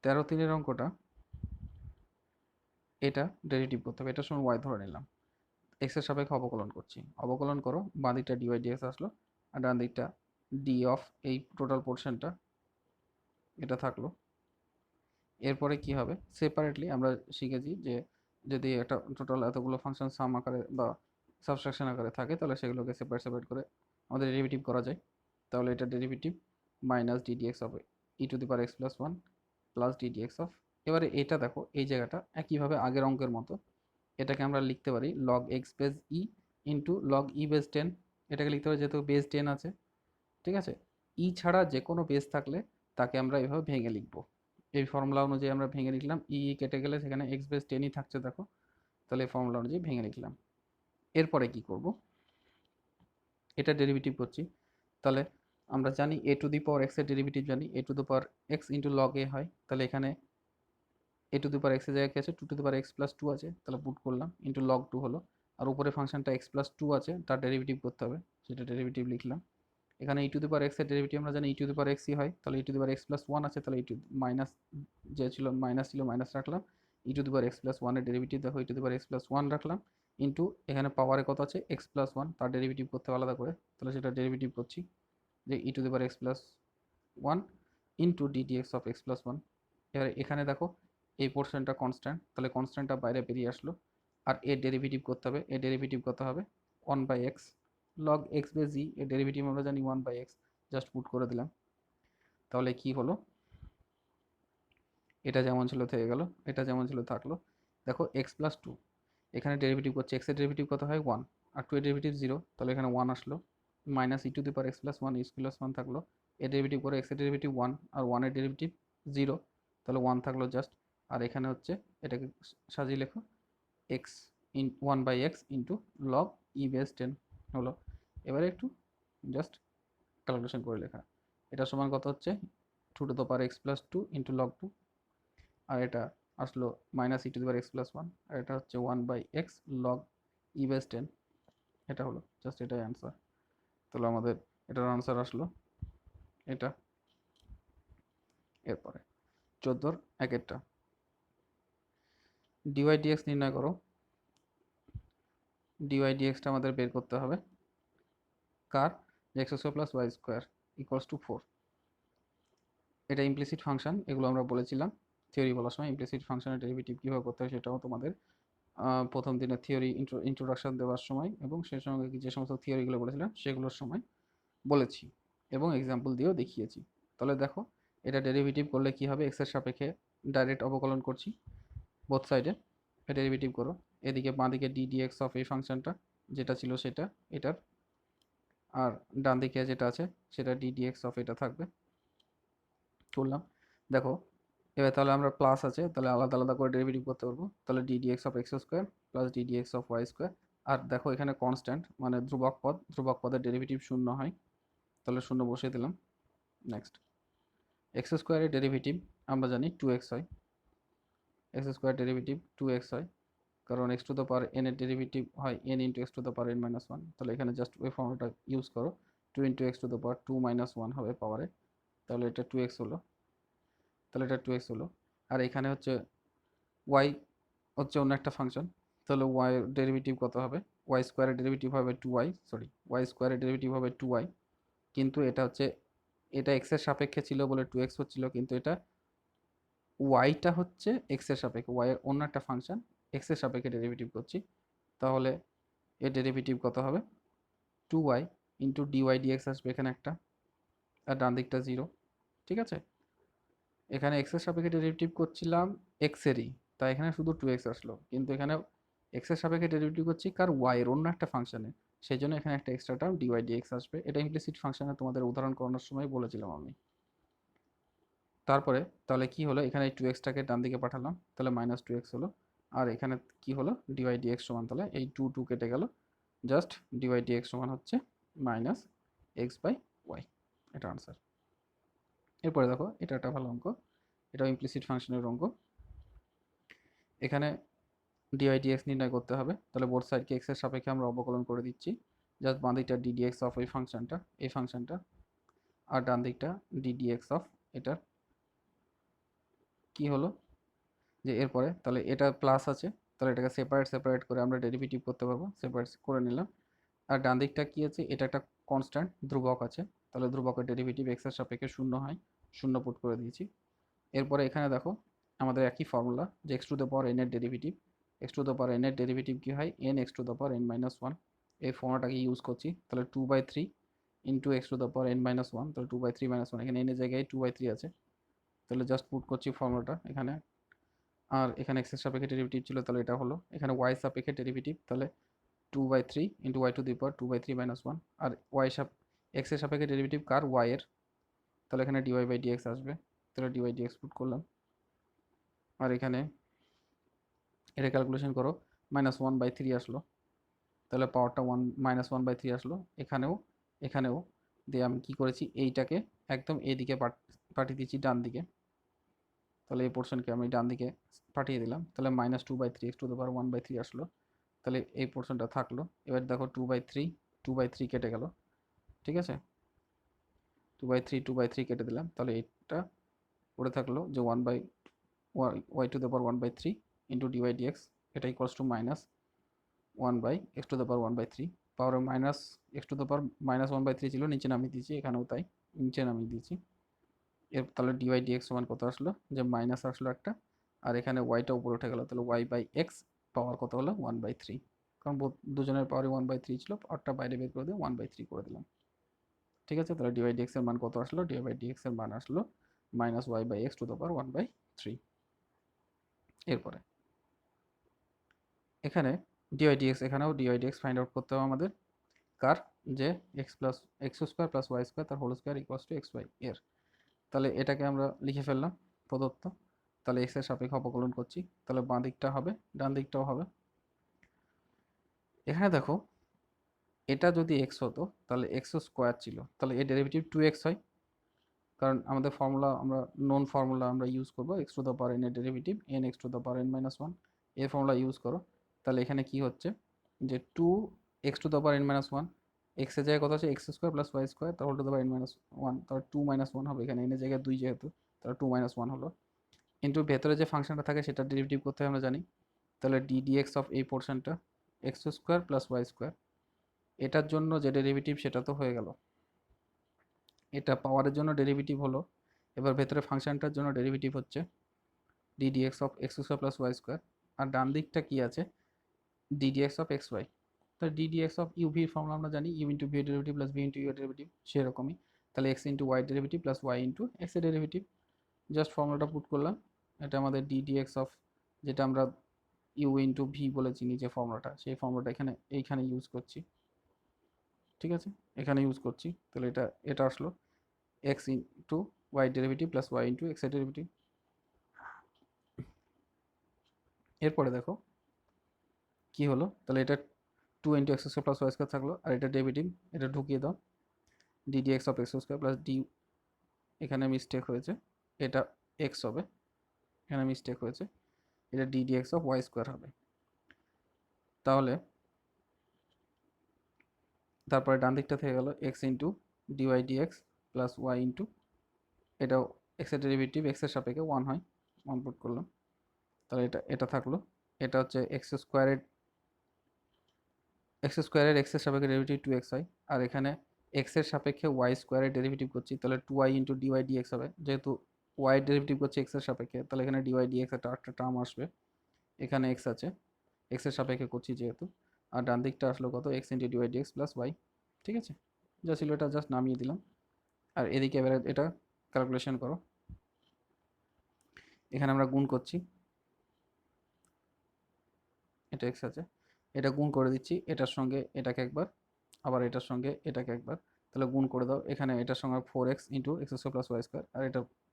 13-3 অঙ্কটা, এটা ডেরিভেটিভ করতে হবে, এটা সময় ওয়াই ধরে নিলাম, এক্স এর সাপেক্ষে অবকলন করছি, অবকলন করো, বাঁ দিকটা ডিওয়াই ডিএক্স আসলো, আর ডান দিকটা ডি অফ এই টোটাল পোর্শনটা এটা থাকলো। এরপরে কি হবে, সেপারেটলি আমরা শিখেছি যে যদি একটা টোটাল এতগুলো ফাংশন সাম আকারে বা সাবট্রাকশন আকারে থাকে, তাহলে সেগুলোকে সেপারেট করে আমাদের ডেরিভেটিভ করা যায়। তাহলে এটা derivative minus ddx of E to the power x plus one plus ddx of. এবারে এটা দেখো, এই জায়গাটা একইভাবে আগের অঙ্কের মতো, এটাকে আমরা লিখতে পারি লগ এক্স বেজ ই ইন্টু লগ ই বেজ 10। এটাকে লিখতে পারি যেহেতু বেজ 10 আছে। ঠিক আছে, ই ছাড়া যে কোনো বেজ থাকলে তাকে আমরা এভাবে ভেঙে লিখবো। এই ফর্মুলা অনুযায়ী আমরা ভেঙে লিখলাম, ই কেটে গেলে সেখানে এক্স বেজ 10ই থাকছে দেখো, তাহলে এই ফর্মুলা অনুযায়ী ভেঙে লিখলাম। এরপরে কি করব, এটা ডেরিভেটিভ করছি, তাহলে আমরা জানি a to the power x এর ডেরিভেটিভ জানি, a to the power x into log a হয়। তাহলে এখানে এ টু দি পাওয়ার এক্স এর জায়গায় কি আছে, two to the power x plus two আছে, তাহলে পুট করলাম, ইন্টু লগ টু হলো, আর উপরে ফাংশনটা এক্স প্লাস টু আছে, তার ডেরিভেটিভ করতে হবে, সেটা ডেরিভেটিভ লিখলাম। এখানে e to the power x এর ডেরিভেটিভ আমরা জানি ই টু দি পাওয়ার এক্সই হয়, তাহলে e to the power x plus one আছে, তাহলে ই টু মাইনাস, যে ছিল মাইনাস ছিল মাইনাস রাখলাম, e to the power x plus ওয়ানের ডেরিভেটিভ দেখো e to the power x plus one রাখলাম, ইন্টু এখানে পাওয়ারে কত আছে এক্স প্লাস ওয়ান, তার ডেরিভেটিভ করতে হবে আলাদা করে, তাহলে সেটা ডেরিভেটিভ করছি, যে e to the power x plus one into d dx of x plus one. এবারে এখানে দেখো এই পোর্শনটা কনস্ট্যান্ট, তাহলে কনস্ট্যান্টটা বাইরে বেরিয়ে আসলো, আর এর ডেরিভেটিভ করতে হবে। এর ডেরিভেটিভ কত হবে? 1/x log x বাই জি, এর ডেরিভেটিভ আমরা জানি 1/x, জাস্ট পুট করে দিলাম। তাহলে কি হলো? এটা যেমন ছিল থেকে গেল, এটা যেমন ছিল থাকলো। দেখো এক্স প্লাস টু, এখানে ডেরিভেটিভ করছে, এক্সের ডেরিভেটিভ কত হয়? 1, আর 2 এর ডেরিভেটিভ 0, তাহলে এখানে 1 আসলো। Minus E to the power x plus 1, x plus 1 থাকলো। এর ডেরিভেটিভ করে এক্সের ডেরিভেটিভ 1 আর 1 এর ডেরিভেটিভ 0, তাহলে 1 থাকলো জাস্ট। আর এখানে হচ্ছে এটাকে সাজিয়ে লেখো x in 1/x into log E base 10 হলো। এবারে একটু জাস্ট ক্যালকুলেশন করে লেখা, এটা সমান কত হচ্ছে? 2 two the power x plus 2 into log 2, আর এটা আসলো minus E to the power x plus 1, আর এটা হচ্ছে 1/x লগ ই বেস 10, এটা হলো জাস্ট, এটাই অ্যান্সার। তাহলে আমাদের এটার আনসার আসলো এটা। এরপরে 14 একেরটা, ডিওয়াই ডিএক্স নির্ণয় করো। ডিওয়াই ডিএক্সটা আমাদের বের করতে হবে কার? X square plus y square equals to 4। এটা ইমপ্লিসিট ফাংশন, এগুলো আমরা বলেছিলাম থিওরি বলার সময়। ইমপ্লিসিট ফাংশনের ডেরিভেটিভ কীভাবে করতে হয় সেটাও তোমাদের প্রথম দিনের থিওরি ইন্ট্রোডাকশন দেওয়ার সময় এবং সেই সঙ্গে যে সমস্ত থিওরিগুলো বলেছিলাম সেগুলোর সময় বলেছি এবং এক্সাম্পল দিয়েও দেখিয়েছি। তাহলে দেখো এটা ডেরিভেটিভ করলে কি হবে? এক্সের সাপেক্ষে ডাইরেক্ট অবকলন করছি বোথ সাইডে, ডেরিভেটিভ করো। এদিকে বাঁ দিকে ডি ডিএক্স অফ এই ফাংশনটা যেটা ছিল সেটা এটার, আর ডান দিকে যেটা আছে সেটা ডি ডিএক্স অফ এটা থাকবে। করলাম, দেখো এবার তাহলে আমরা প্লাস আছে তাহলে আলাদা আলাদা করে ডেরিভেটিভ করতে পারবো। তাহলে d dx of x square plus d dx of y square. আর দেখো এখানে কনস্ট্যান্ট মানে ধ্রুবক পদ, ধ্রুবক পদের ডেরিভেটিভ শূন্য হয়, তাহলে শূন্য বসিয়ে দিলাম। নেক্সট এক্স স্কোয়ারের ডেরিভেটিভ আমরা জানি 2x হয়, এক্স স্কোয়ার ডেরিভেটিভ 2x হয়, কারণ x to the power n এর ডেরিভেটিভ হয় N into x to the power n minus one. তাহলে এখানে জাস্ট ওই ফর্মুলাটা ইউজ করো, 2 into x to the power 2 minus one হবে পাওয়ারে, তাহলে এটা 2x হলো। তাহলে এটা 2x হলো। আর এখানে হচ্ছে ওয়াই হচ্ছে অন্য একটা ফাংশন, তাহলে ওয়াই এর ডেরিভেটিভ কত হবে? ওয়াই স্কোয়ারের ডেরিভেটিভ হবে 2y, সরি ওয়াই স্কোয়ারের ডেরিভেটিভ হবে 2y, কিন্তু এটা হচ্ছে এটা এক্সের সাপেক্ষে ছিল বলে 2x হচ্ছিল, কিন্তু এটা ওয়াইটা হচ্ছে এক্সের সাপেক্ষে, ওয়াই এর অন্য একটা ফাংশন এক্সের সাপেক্ষে ডেরিভেটিভ করছি, তাহলে এর ডেরিভেটিভ কত হবে? 2y ইন্টু ডিওয়াই ডিএক্স আসবে এখানে একটা, আর ডান দিকটা 0। ঠিক আছে, এখানে এক্সের সাপেক্ষে ডেরিভেটিভ করছিলাম এক্সেরই, তাই এখানে শুধু 2x আসলো, কিন্তু এখানে এক্সের সাপেক্ষে ডেরিভেটিভ করছি কার? ওয়াই এর অন্য একটা ফাংশনে, সেই জন্য এখানে একটা এক্সট্রা টার্ম ডিওয়াই ডিএক্স আসবে। এটা ইমপ্লিসিট ফাংশনে তোমাদের উদাহরণ করানোর সময় বলেছিলাম আমি। তারপরে তাহলে কি হলো? এখানে এই 2xটাকে ডান দিকে পাঠালাম, তাহলে মাইনাস 2x হলো। আর এখানে কি হলো? ডিওয়াই ডিএক্স সমান, তাহলে এই 2 কেটে গেল, জাস্ট ডিওয়াই ডিএক্স সমান হচ্ছে মাইনাস এক্স বাই ওয়াই, এটা আনসার। এরপরে দেখো এটা একটা ভালো অঙ্ক, এটাও ইমপ্লিসিট ফাংশনের অঙ্ক। এখানে ডিওয়াই ডিএক্স নির্ণয় করতে হবে, তাহলে বোথ সাইডকে এক্স এর সাপেক্ষে আমরা অবকলন করে দিচ্ছি। জাস্ট বাঁ দিকটা ডি ডিএক্স অফ এই ফাংশনটা, আর ডান দিকটা ডি ডিএক্স অফ এটার। কি হলো যে এরপরে তাহলে এটা প্লাস আছে, তাহলে এটাকে সেপারেট করে আমরা ডেরিভেটিভ করতে পারবো, সেপারেট করে নিলাম। আর ডান দিকটা কি আছে? এটা একটা কনস্ট্যান্ট ধ্রুবক আছে, তাহলে ধ্রুবকের ডেরিভেটিভ এক্স এর সাপেক্ষে শূন্য হয়, শূন্য পুট করে দিয়েছি। এরপরে এখানে দেখো আমাদের একই ফর্মুলা যে x to the power n এর derivative, x to the power n এর ডেরিভেটিভ কী হয়? N x to the power n minus one, এই ফর্মুলাটাকে ইউজ করছি। তাহলে 2/3 into x to the power n minus one, তাহলে 2/3 মাইনাস ওয়ান, এখানে এনের জায়গায় 2/3 আছে, তাহলে জাস্ট পুট করছি ফর্মুলাটা এখানে। আর এখানে এক্স এর সাপেক্ষে ডেরিভেটিভ ছিল, তাহলে এটা হলো। এখানে ওয়াই সাপেক্ষে ডেরিভেটিভ, তাহলে 2/3 into y to the power 2/3 minus one. আর এক্স এর সাপেক্ষে ডেরিভেটিভ কার? ওয়াই এর, তাহলে এখানে ডিওয়াই বাই ডিএক্স আসবে, তাহলে ডিওয়াই ডিএক্স পুট করলাম। আর এখানে এটা ক্যালকুলেশন করো, -1/3 আসলো, তাহলে পাওয়ারটা -1/3 আসলো। এখানেও দিয়ে আমি কি করেছি? এইটাকে একদম এইদিকে পাঠিয়ে দিচ্ছি ডান দিকে, তাহলে এই পোর্শনকে আমি ডান দিকে পাঠিয়ে দিলাম, তাহলে -2/3 এক্স টু দ্য পাওয়ার 1/3 আসলো, তাহলে এই পোর্শনটা থাকলো। এবার দেখো 2/3 কেটে গেল, ঠিক আছে, 2/3 কেটে দিলাম, তাহলে এটা পড়ে থাকলো যে 1/y to the power 1/3 into dy dx, এটা equals to -1/x to the power 1/3, power minus x to the power -1/3 ছিল, নিচে নামিয়ে দিয়েছি, এখানেও তাই নিচে নামিয়ে দিয়েছি। এর তাহলে ডিওয়াই ডিএক্স সমান কত আসলো? যে মাইনাস আসলো একটা, আর এখানে ওয়াইটা উপরে উঠে গেল, তাহলে ওয়াই বাই এক্স পাওয়ার কত হলো 1/3, কারণ দুজনের পাওয়ারই 1/3 ছিল, পাওয়ারটা বাইরে বের করে দিয়ে 1/3 করে দিলাম। ঠিক আছে, তাহলে ডিওয়াই ডিএক্স এর মান কত আসলো? ডিওয়াই বাই ডিএক্স এর মান আসলো -y/x⁴ এরপরে এখানে ডিওয়াই ডিএক্স, এখানেও ডিওয়াই ডিএক্স ফাইন্ড আউট করতে হবে আমাদের, কার? যে x² + y² তার whole square equals to xy এর। তাহলে এটাকে আমরা লিখে ফেললাম প্রদত্ত। তাহলে x এর সাপেক্ষে অবকলন করছি, তাহলে বাঁ দিকটা হবে, ডান দিকটাও হবে। এখানে দেখো, এটা যদি x হতো তাহলে x² ছিল, তাহলে এর ডেরিভেটিভ 2x হয়, কারণ আমাদের ফর্মুলা, আমরা নোন ফর্মুলা আমরা ইউজ করবো x⁴n এর ডেরিভেটিভ n(x⁴n-1), এর ফর্মুলা ইউজ করো। তাহলে এখানে কি হচ্ছে যে 2x⁴n-1, x এর জায়গায় কত আছে? x² + y² তার whole to the power n-1, তাহলে 2 - 1 হবে এখানে, n এর জায়গায় 2 যেহেতু, তাহলে 2 - 1 হলো। কিন্তু ভেতরে যে ফাংশনটা থাকে সেটা ডেরিভেটিভ করতে হয় আমরা জানি, তাহলে ddx অফ এই পোর্শনটা x² + y², এটার জন্য যে ডেরিভেটিভ সেটা তো হয়ে গেল, এটা পাওয়ারের জন্য ডেরিভেটিভ হলো। এবার ভেতরে ফাংশনটার জন্য ডেরিভেটিভ হচ্ছে ddx অফ x² + y², আর ডান দিকটা কি আছে? ddx of xy। তো ddx অফ u v এর ফর্মুলা আমরা জানি, u ইন্টু v এর derivative plus v into u এর ডেরিভেটিভ, সেরকমই। তাহলে x into y derivative plus y into x এর ডেরিভেটিভ, জাস্ট ফর্মুলাটা পুট করলাম। এটা আমাদের ddx অফ, যেটা আমরা u ইন্টু v বলে চিনি যে ফর্মুলাটা, সেই ফর্মুলাটা এইখানে ইউজ করছি। ঠিক আছে, এখানে ইউজ করছি, তাহলে এটা আসলো x into y derivative plus y into x এর ডেরিভেটিভ। এরপরে দেখো কি হলো, তাহলে এটা 2 ইন্টু x² + y² থাকলো, আর এটা ডেরিভেটিভ, এটা ঢুকিয়ে দাও, ddx of x² plus d, এখানে মিস্টেক হয়েছে, এটা x হবে, এখানে মিস্টেক হয়েছে, এটা ddx অফ y² হবে। তাহলে তারপরে ডান দিকটা থেকে গেল x into dy d x plus y into, এটাও x এর ডেরিভেটিভ x এর সাপেক্ষে 1 হয়, 1 পুট করলাম, তাহলে এটা থাকলো। এটা হচ্ছে x² এর x এর সাপেক্ষে ডেরিভেটিভ 2x হয়, আর এখানে x এর সাপেক্ষে y² এর ডেরিভেটিভ করছি, তাহলে 2y ইন্টু ডিওয়াই ডিএক্স হবে, যেহেতু y এর ডেরিভেটিভ করছে x এর সাপেক্ষে, তাহলে এখানে ডিওয়াই ডিএক্স একটা টার্ম আসবে, এখানে x আছে, x এর সাপেক্ষে করছি যেহেতু, আর ডান দিকটা আসলো কত? x into dy d x plus y. ঠিক আছে, যা ছিল এটা জাস্ট নামিয়ে দিলাম, আর এদিকে এবারে এটা ক্যালকুলেশন করো। এখানে আমরা গুণ করছি, এটা x আছে, এটা গুণ করে দিচ্ছি এটার সঙ্গে এটাকে একবার, আবার এটার সঙ্গে এটাকে একবার, তাহলে গুণ করে দাও। এখানে এটার সঙ্গে 4x into x² plus y², আর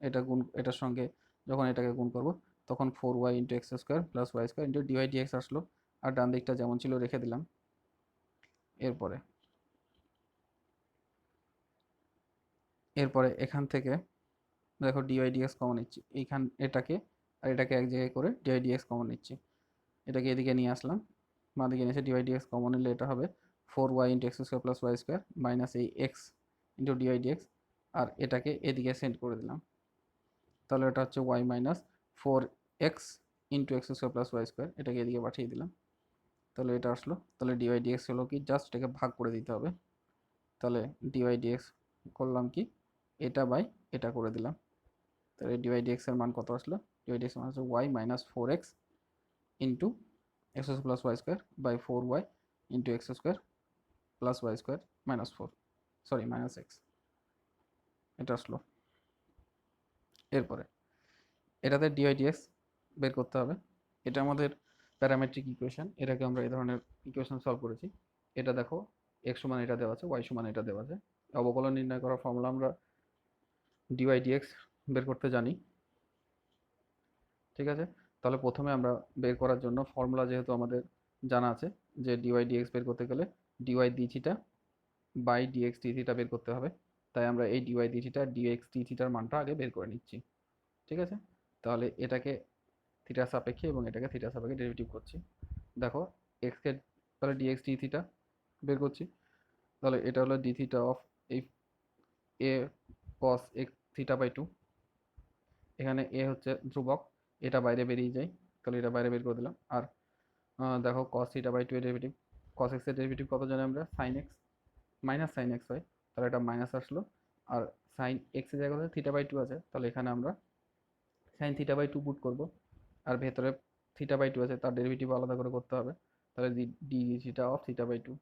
এটা গুণ, এটার সঙ্গে যখন এটাকে গুণ করব তখন 4y into x² plus y² into dy d x আসলো, আর ডান দিকটা যেমন ছিল রেখে দিলাম। এরপরে এরপরে এখান থেকে দেখো ডিওয়াই ডিএক্স কমন নিচ্ছি, এটাকে আর এটাকে এক জায়গায় করে ডিওয়াই ডিএক্স কমন নিচ্ছি, এটাকে এদিকে নিয়ে আসলাম, বাঁ দিকে নিয়ে এসে ডিওয়াই ডিএক্স কমন নিলে এটা হবে 4y into x² plus y² minus এই x ইন্টু ডিওয়াই ডিএক্স, আর এটাকে এদিকে সেন্ড করে দিলাম, তাহলে এটা হচ্ছে y minus 4x into x² plus y², এটাকে এদিকে পাঠিয়ে দিলাম, তাহলে এটা আসলো। তাহলে ডিওয়াই ডিএক্স হলো কি, জাস্ট এটাকে ভাগ করে দিতে হবে, তাহলে ডিওয়াই ডিএক্স করলাম কি, এটা বাই এটা করে দিলাম, তাহলে ডিওয়াই ডিএক্স এর মান কত আসলো? ডিওয়াই ডিএক্স এর মান হচ্ছে y minus 4x into x² plus y² by 4y into x² plus y² minus 4, sorry minus x, এটা আসলো। এরপরে এটাতে ডিওয়াই ডিএক্স বের করতে হবে, এটা আমাদের প্যারামেট্রিক ইকুয়েশন, এটাকে আমরা এই ধরনের ইকুয়েশন সলভ করেছি। এটা দেখো, x সমান এটা দেওয়া আছে, y সমান এটা দেওয়া আছে, অবকলন নির্ণয় করার ফর্মুলা আমরা ডিওয়াই ডিএক্স বের করতে জানি। ঠিক আছে, তাহলে প্রথমে আমরা বের করার জন্য ফর্মুলা যেহেতু আমাদের জানা আছে যে ডিওয়াই ডিএক্স বের করতে গেলে d y D theta by dx D theta বের করতে হবে, তাই আমরা এই d y D theta d x D থিটার মানটা আগে বের করে নিচ্ছি। ঠিক আছে, তাহলে এটাকে থিটার সাপেক্ষে এবং এটাকে থিটার সাপেক্ষে ডেরিভেটিভ করছি। দেখো এক্সকে তাহলে ডিএক্স ডি থিটা বের করছি, তাহলে এটা হলো ডি থিটা অফ এই এ কস এক্স থিটা বাই 2, এখানে এ হচ্ছে ধ্রুবক, এটা বাইরে বেরিয়ে যায়, তাহলে এটা বাইরে বের করে দিলাম। আর দেখো cos থিটা বাই 2 এর ডেরিভেটিভ, cos x এর ডেরিভেটিভ কত জানি আমরা? sin x, minus sin x হয়, তাহলে এটা মাইনাস আসলো, আর sin x এর জায়গায় থিটা বাই 2 আছে, তাহলে এখানে আমরা sin থিটা বাই 2 পুট করব, আর ভেতরে থিটা বাই টু আছে তার ডেরিভেটিভ আলাদা করে করতে হবে, তাহলে d theta of theta by two,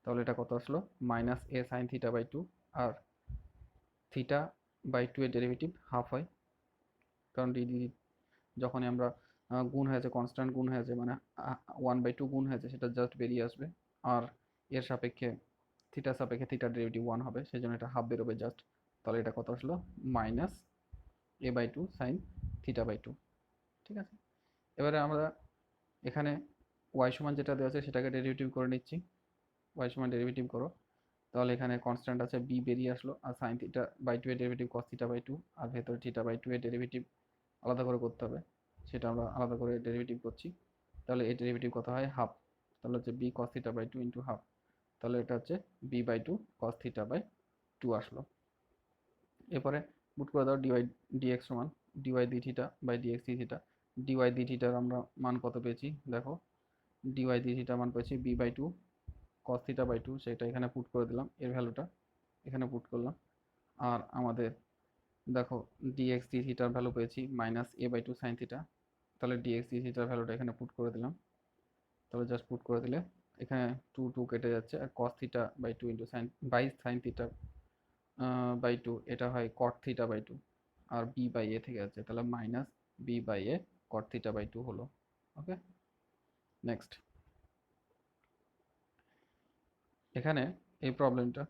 তাহলে এটা কত আসলো minus a sine theta by two. আর থিটা বাই টু এর ডেরিভেটিভ হাফ হয়, কারণ ডি যখনই আমরা গুণ হয়েছে কনস্ট্যান্ট গুণ হয়েছে মানে 1/2 গুণ হয়েছে সেটা জাস্ট বেরিয়ে আসবে। আর এর সাপেক্ষে থিটার সাপেক্ষে থিটার ডেরিভেটিভ 1 হবে, সেই জন্য এটা হাফ বেরোবে জাস্ট। তাহলে এটা কত আসলো minus A by two sine theta by two. ঠিক আছে, এবারে আমরা এখানে ওয়াই সমান যেটা দেওয়া আছে সেটাকে ডেরিভেটিভ করে নিচ্ছি। ওয়াই সমান ডেরিভেটিভ করো, তাহলে এখানে কনস্ট্যান্ট আছে বি বেরিয়ে আসলো, আর সাইন থিটা বাই টু এর derivative cos theta by two, আর ভেতরে থিটা বাই টু এর ডেরিভেটিভ আলাদা করে করতে হবে, সেটা আমরা আলাদা করে ডেরিভেটিভ করছি। তাহলে এই ডেরিভেটিভ কত হয় হাফ, তাহলে হচ্ছে B cos theta by two into half, তাহলে এটা হচ্ছে B by two cos theta by two আসলো। এরপরে পুট করে দাও ডিওয়াই ডিএক্স সমান D Y D theta by dx D theta. D Y D থিটার আমরা মান কত পেয়েছি দেখো, ডিওয়াই ডি থিটার মান পেয়েছি B by two cos theta by two, সেটা এখানে পুট করে দিলাম, এর ভ্যালুটা এখানে পুট করলাম। আর আমাদের দেখো ডিএক্স ডি থিটার ভ্যালু পেয়েছি minus A by two sine theta, তাহলে ডিএক্স ডি থিটার ভ্যালুটা এখানে পুট করে দিলাম। তাহলে জাস্ট পুট করে দিলে এখানে টু টু কেটে যাচ্ছে, আর cos theta by two into sine by sine theta by two এটা হয় কট থিটা বাই টু, আর বি বাই এ থেকে যাচ্ছে, তাহলে minus b by a cot theta by two হলো। ওকে, নেক্সট এখানে এই প্রবলেমটা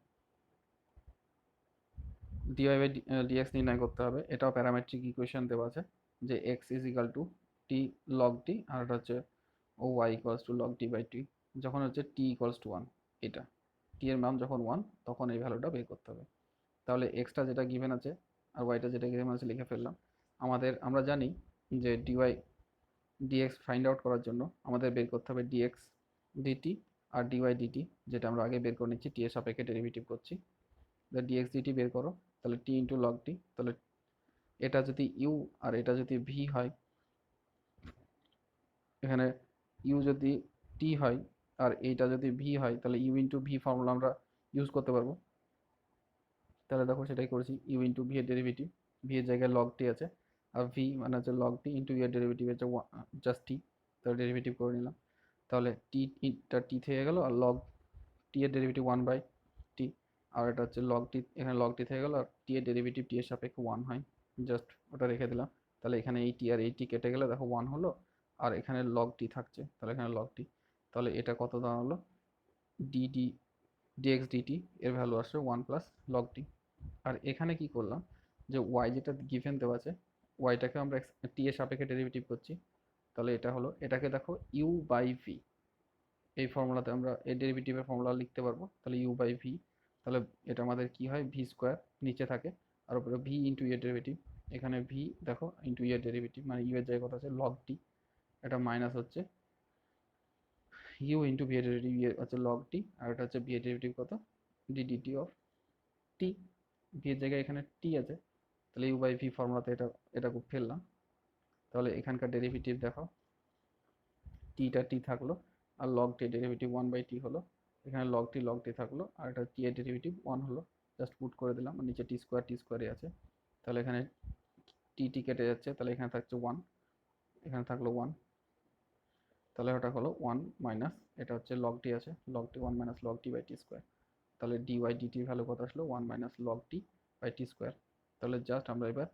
ডিওয়াই বাই ডিএক্স নির্ণয় করতে হবে, এটাও প্যারামেট্রিক ইকুয়েশন দেওয়া আছে যে x is equal to t log t, আর এটা হচ্ছে ও y equals to log t by t, যখন হচ্ছে টি ইকুয়ালস টু ওয়ান, এটা টি এর মান যখন ওয়ান তখন এই ভ্যালুটা বের করতে হবে। তাহলে এক্সটা যেটা গিভেন আছে আর ওয়াইটা যেটা গিভেন আছে লিখে ফেললাম। আমরা জানি যে ডিওয়াই ডিএক্স ফাইন্ড আউট করার জন্য আমাদের বের করতে হবে ডিএক্স ডিটি আর ডিওয়াই ডিটি, যেটা আমরা আগে বের করে নিচ্ছি, টি এর সাপেক্ষে ডেরিভেটিভ করছি। ডিএক্স ডিটি বের করো, তাহলে টি ইন্টু লগ টি, তাহলে এটা যদি ইউ আর এটা যদি ভি হয়, এখানে ইউ যদি টি হয় আর এইটা যদি ভি হয়, তাহলে ইউ ইন্টু ভি ফর্মুলা আমরা ইউজ করতে পারবো। তাহলে দেখো সেটাই করেছি, ইউ ইন্টু ভি এর ডেরিভেটিভ, ভি এর জায়গায় লগ টি আছে, আর ভি মানে হচ্ছে লগ টি ইন্টু এর ডেরিভেটিভ হচ্ছে জাস্ট টি, তাহলে ডেরিভেটিভ করে নিলাম। তাহলে টিটা টি থেকে গেল, আর লগ টি এর ডেরিভেটিভ ওয়ান বাই টি, আর এটা হচ্ছে লগ টি, এখানে লগ টি থেকে গেল, আর টি এর ডেরিভেটিভ টি এর সাপেক্ষে ওয়ান হয়, জাস্ট ওটা রেখে দিলাম। তাহলে এখানে এই টি আর এই টি কেটে গেলে দেখো ওয়ান হলো, আর এখানে লগ টি থাকছে, তাহলে এখানে লগ টি, তাহলে এটা কত দাঁড়ালো ডিডি ডিএক্স ডিটি এর ভ্যালু আসছে ওয়ান প্লাস লগ টি। আর এখানে কি করলাম যে ওয়াই যেটা গিভেন দেওয়া আছে ওয়াইটাকে আমরা টি এর সাপেক্ষে ডেরিভেটিভ করছি, তাহলে এটা হলো, এটাকে দেখো ইউ বাই ভি, এই ফর্মুলাতে আমরা এই ডেরিভেটিভের ফর্মুলা লিখতে পারবো, তাহলে ইউ বাই ভি, তাহলে এটা আমাদের কি হয় ভি স্কোয়ার নিচে থাকে, আর উপরে ভি ইন্টু এর ডেরিভেটিভ, এখানে ভি দেখো ইন্টু এর ডেরিভেটিভ মানে ইউ এর জায়গায় কথা আছে লগ টি, এটা মাইনাস হচ্ছে ইউ ইন্টু ভি এর ডেরিভেটিভ, ইয়ে হচ্ছে লগ টি, আর এটা হচ্ছে ভি এর ডেরিভেটিভ কত ডিডিটি অফ টি, ভি এর জায়গায় এখানে টি আছে, তাহলে ইউ বাই ভি ফর্মুলাতে এটা ফেললাম। তাহলে এখানকার ডেরিভেটিভ দেখো টিটা টি থাকলো, আর log t derivative one by t হলো, এখানে লগ টি থাকলো, আর এটা টি এর ডেরিভেটিভ ওয়ান হলো, জাস্ট পুট করে দিলাম, আর নিচে টি স্কোয়ারই আছে, তাহলে এখানে টি টি কেটে যাচ্ছে, তাহলে এখানে থাকছে ওয়ান, এখানে থাকলো ওয়ান, তাহলে ওটা হলো ওয়ান মাইনাস, এটা হচ্ছে লগ টি আছে, log t one minus log t by t square, তাহলে ডিওয়াই ডিটির ভ্যালু কত আসলো one minus log t by t square. তাহলে জাস্ট আমরা এবার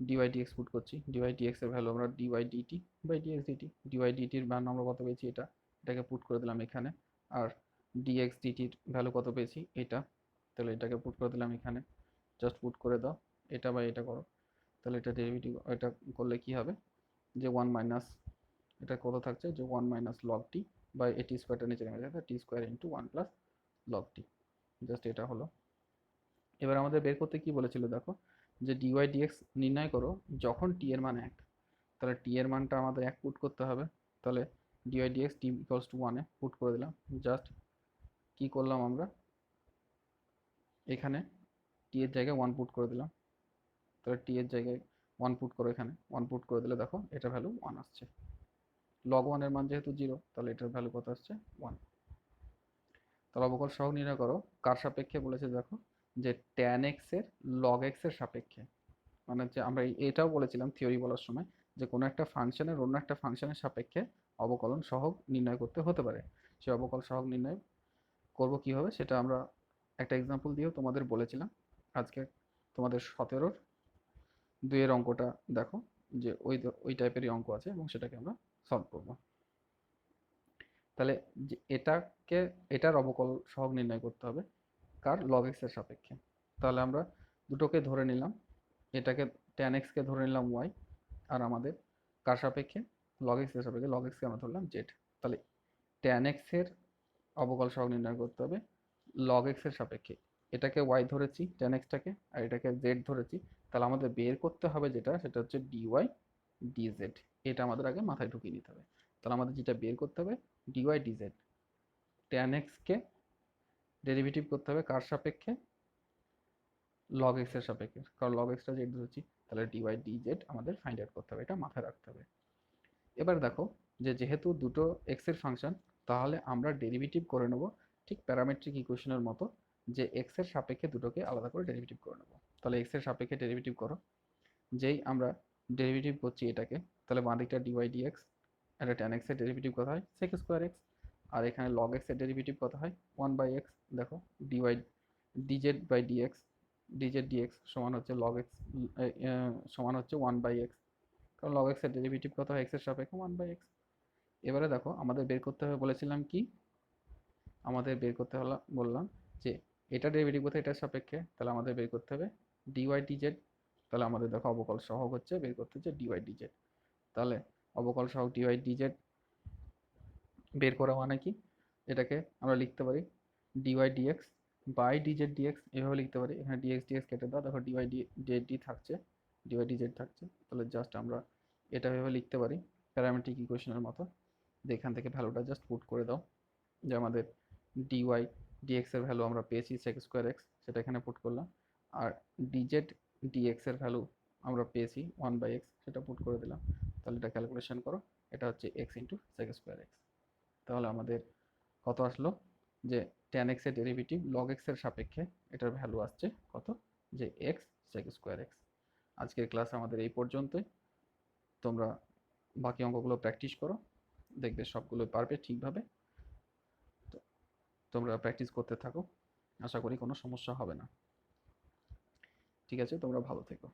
ডিওয়াই ডিএক্স পুট করছি, ডিওয়াই ডিএক্স এর ভ্যালু আমরা dy dt by dx dt, dy ডিটির মান আমরা কত পেয়েছি এটাকে পুট করে দিলাম এখানে, আর ডিএক্স ডিটির ভ্যালু কত পেয়েছি এটা, তাহলে এটাকে পুট করে দিলাম এখানে, জাস্ট পুট করে দাও, এটা বাই এটা করো, তাহলে এটা ডেরিভেটিভ এটা করলে কি হবে যে ওয়ান মাইনাস, এটা কত থাকছে যে one minus log t by এ টি স্কোয়ারটা নিচে নেমে যাবে, t square into one plus log t, just এটা হলো। এবার আমাদের বের করতে কি বলেছিল দেখো, যে ডিওয়াই ডিএক্স নির্ণয় করো যখন টি এর মান এক, তাহলে টি এর মানটা আমাদের এক পুট করতে হবে, তাহলে ডিওয়াই ডিএক্স টি ইকুয়ালস টু ওয়ানে পুট করে দিলাম, জাস্ট কি করলাম আমরা এখানে টি এর জায়গায় ওয়ান পুট করে দিলাম, তাহলে টি এর জায়গায় ওয়ান পুট করো, এখানে ওয়ান পুট করে দিলে দেখো এটা ভ্যালু ওয়ান আসছে, লগ ওয়ানের মান যেহেতু জিরো তাহলে এটার ভ্যালু কত আসছে ওয়ান। তাহলে অবকল সহগ নির্ণয় করো কার সাপেক্ষে বলেছে দেখো, যে ট্যান এক্স এর লগ এক্স এর সাপেক্ষে, মানে হচ্ছে আমরা এটাও বলেছিলাম থিওরি বলার সময় যে কোনো একটা ফাংশনের অন্য একটা ফাংশনের সাপেক্ষে অবকলন সহগ নির্ণয় করতে হতে পারে। সেই অবকলন সহগ নির্ণয় করব কীভাবে সেটা আমরা একটা এক্সাম্পল দিয়েও তোমাদের বলেছিলাম। আজকে তোমাদের 17-র 2-এর অঙ্কটা দেখো, যে ওই টাইপেরই অঙ্ক আছে এবং সেটাকে আমরা সলভ করব। তাহলে যে এটার অবকল সহগ নির্ণয় করতে হবে কার, লগ এক্স এর সাপেক্ষে। তাহলে আমরা দুটোকে ধরে নিলাম, এটাকে tan x কে ধরে নিলাম y, আর আমাদের কার সাপেক্ষে, লগ এক্স এর সাপেক্ষে, লগ এক্স কে আমরা ধরলাম z। তাহলে tan x এর অবকল সহগ নির্ণয় করতে হবে লগ এক্স এর সাপেক্ষে। এটাকে y ধরেছি tan x টাকে, আর এটাকে z ধরেছি। তাহলে আমাদের বের করতে হবে যেটা, সেটা হচ্ছে dy dz। এটা আমাদের আগে মাথায় ঢুকিয়ে নিতে হবে। তাহলে আমাদের যেটা বের করতে হবে dy dz, tan x কে ডেরিভেটিভ করতে হবে কার সাপেক্ষে, লগ এক্স এর সাপেক্ষে, কারণ লগ এক্সটা z ধরেছি। তাহলে dy dz আমাদের ফাইন্ড আউট করতে হবে, এটা মাথায় রাখতে হবে। এবার দেখো যে যেহেতু দুটো এক্স এর ফাংশন, তাহলে আমরা ডেরিভেটিভ করে নেব ঠিক প্যারামেট্রিক ইকুয়েশনের মতো, যে এক্স এর সাপেক্ষে দুটোকে আলাদা করে ডেরিভেটিভ করে নেব। তাহলে এক্স এর সাপেক্ষে ডেরিভেটিভ করো, যেই আমরা ডেরিভেটিভ করছি এটাকে, তাহলে বাঁ দিকটা dy dx, এটা tan x এর ডেরিভেটিভ কত হয় sec স্কয়ার x, আর এখানে log x এর ডেরিভেটিভ কত হয় 1/x। দেখো dy dz by dx, dz dx সমান হচ্ছে log x সমান হচ্ছে 1/x, কারণ log x এর ডেরিভেটিভ কত হয় x এর সাপেক্ষে 1/x। এবারে দেখো আমাদের বের করতে হবে, বলেছিলাম কি, আমাদের বের করতে হলো, বললাম যে এটা ডেরিভেটিভ করতে এটার সাপেক্ষে, তাহলে আমাদের বের করতে হবে dy dz। তাহলে আমাদের দেখো অবকল সহগ হচ্ছে বের করতে হচ্ছে dy dz। তাহলে অবকল সহগ dy dz বের করা মানে কি, এটাকে আমরা লিখতে পারি dy dx by dz dx, এভাবে লিখতে পারি। এখানে dx dx কেটে দাও, দেখো dy dt থাকছে, dy dz থাকছে। তাহলে জাস্ট আমরা এটা ভেবে লিখতে পারি প্যারামেট্রিক ইকুয়েশনের মতো, যে এখান থেকে ভ্যালুটা জাস্ট পুট করে দাও, যে আমাদের dy dx এর ভ্যালু আমরা পেয়েছি sec স্কয়ার x, সেটা এখানে পুট করলাম। আর dz dx এর ভ্যালু আমরা পেয়েছি 1/x, সেটা পুট করে দিলাম। তাহলে এটা ক্যালকুলেশন করো, এটা হচ্ছে x into sec square x। তাহলে আমাদের কত আসলো, যে tan x এর ডেরিভেটিভ log x এর সাপেক্ষে এটার ভ্যালু আসছে কত, যে x sec স্কয়ার x। আজকের ক্লাস আমাদের এই পর্যন্তই। তোমরা বাকি অঙ্কগুলো প্র্যাকটিস করো, দেখবে সবগুলো পারবে ঠিকভাবে। তোমরা প্র্যাকটিস করতে থাকো, আশা করি কোনো সমস্যা হবে না। ঠিক আছে, তোমরা ভালো থেকো।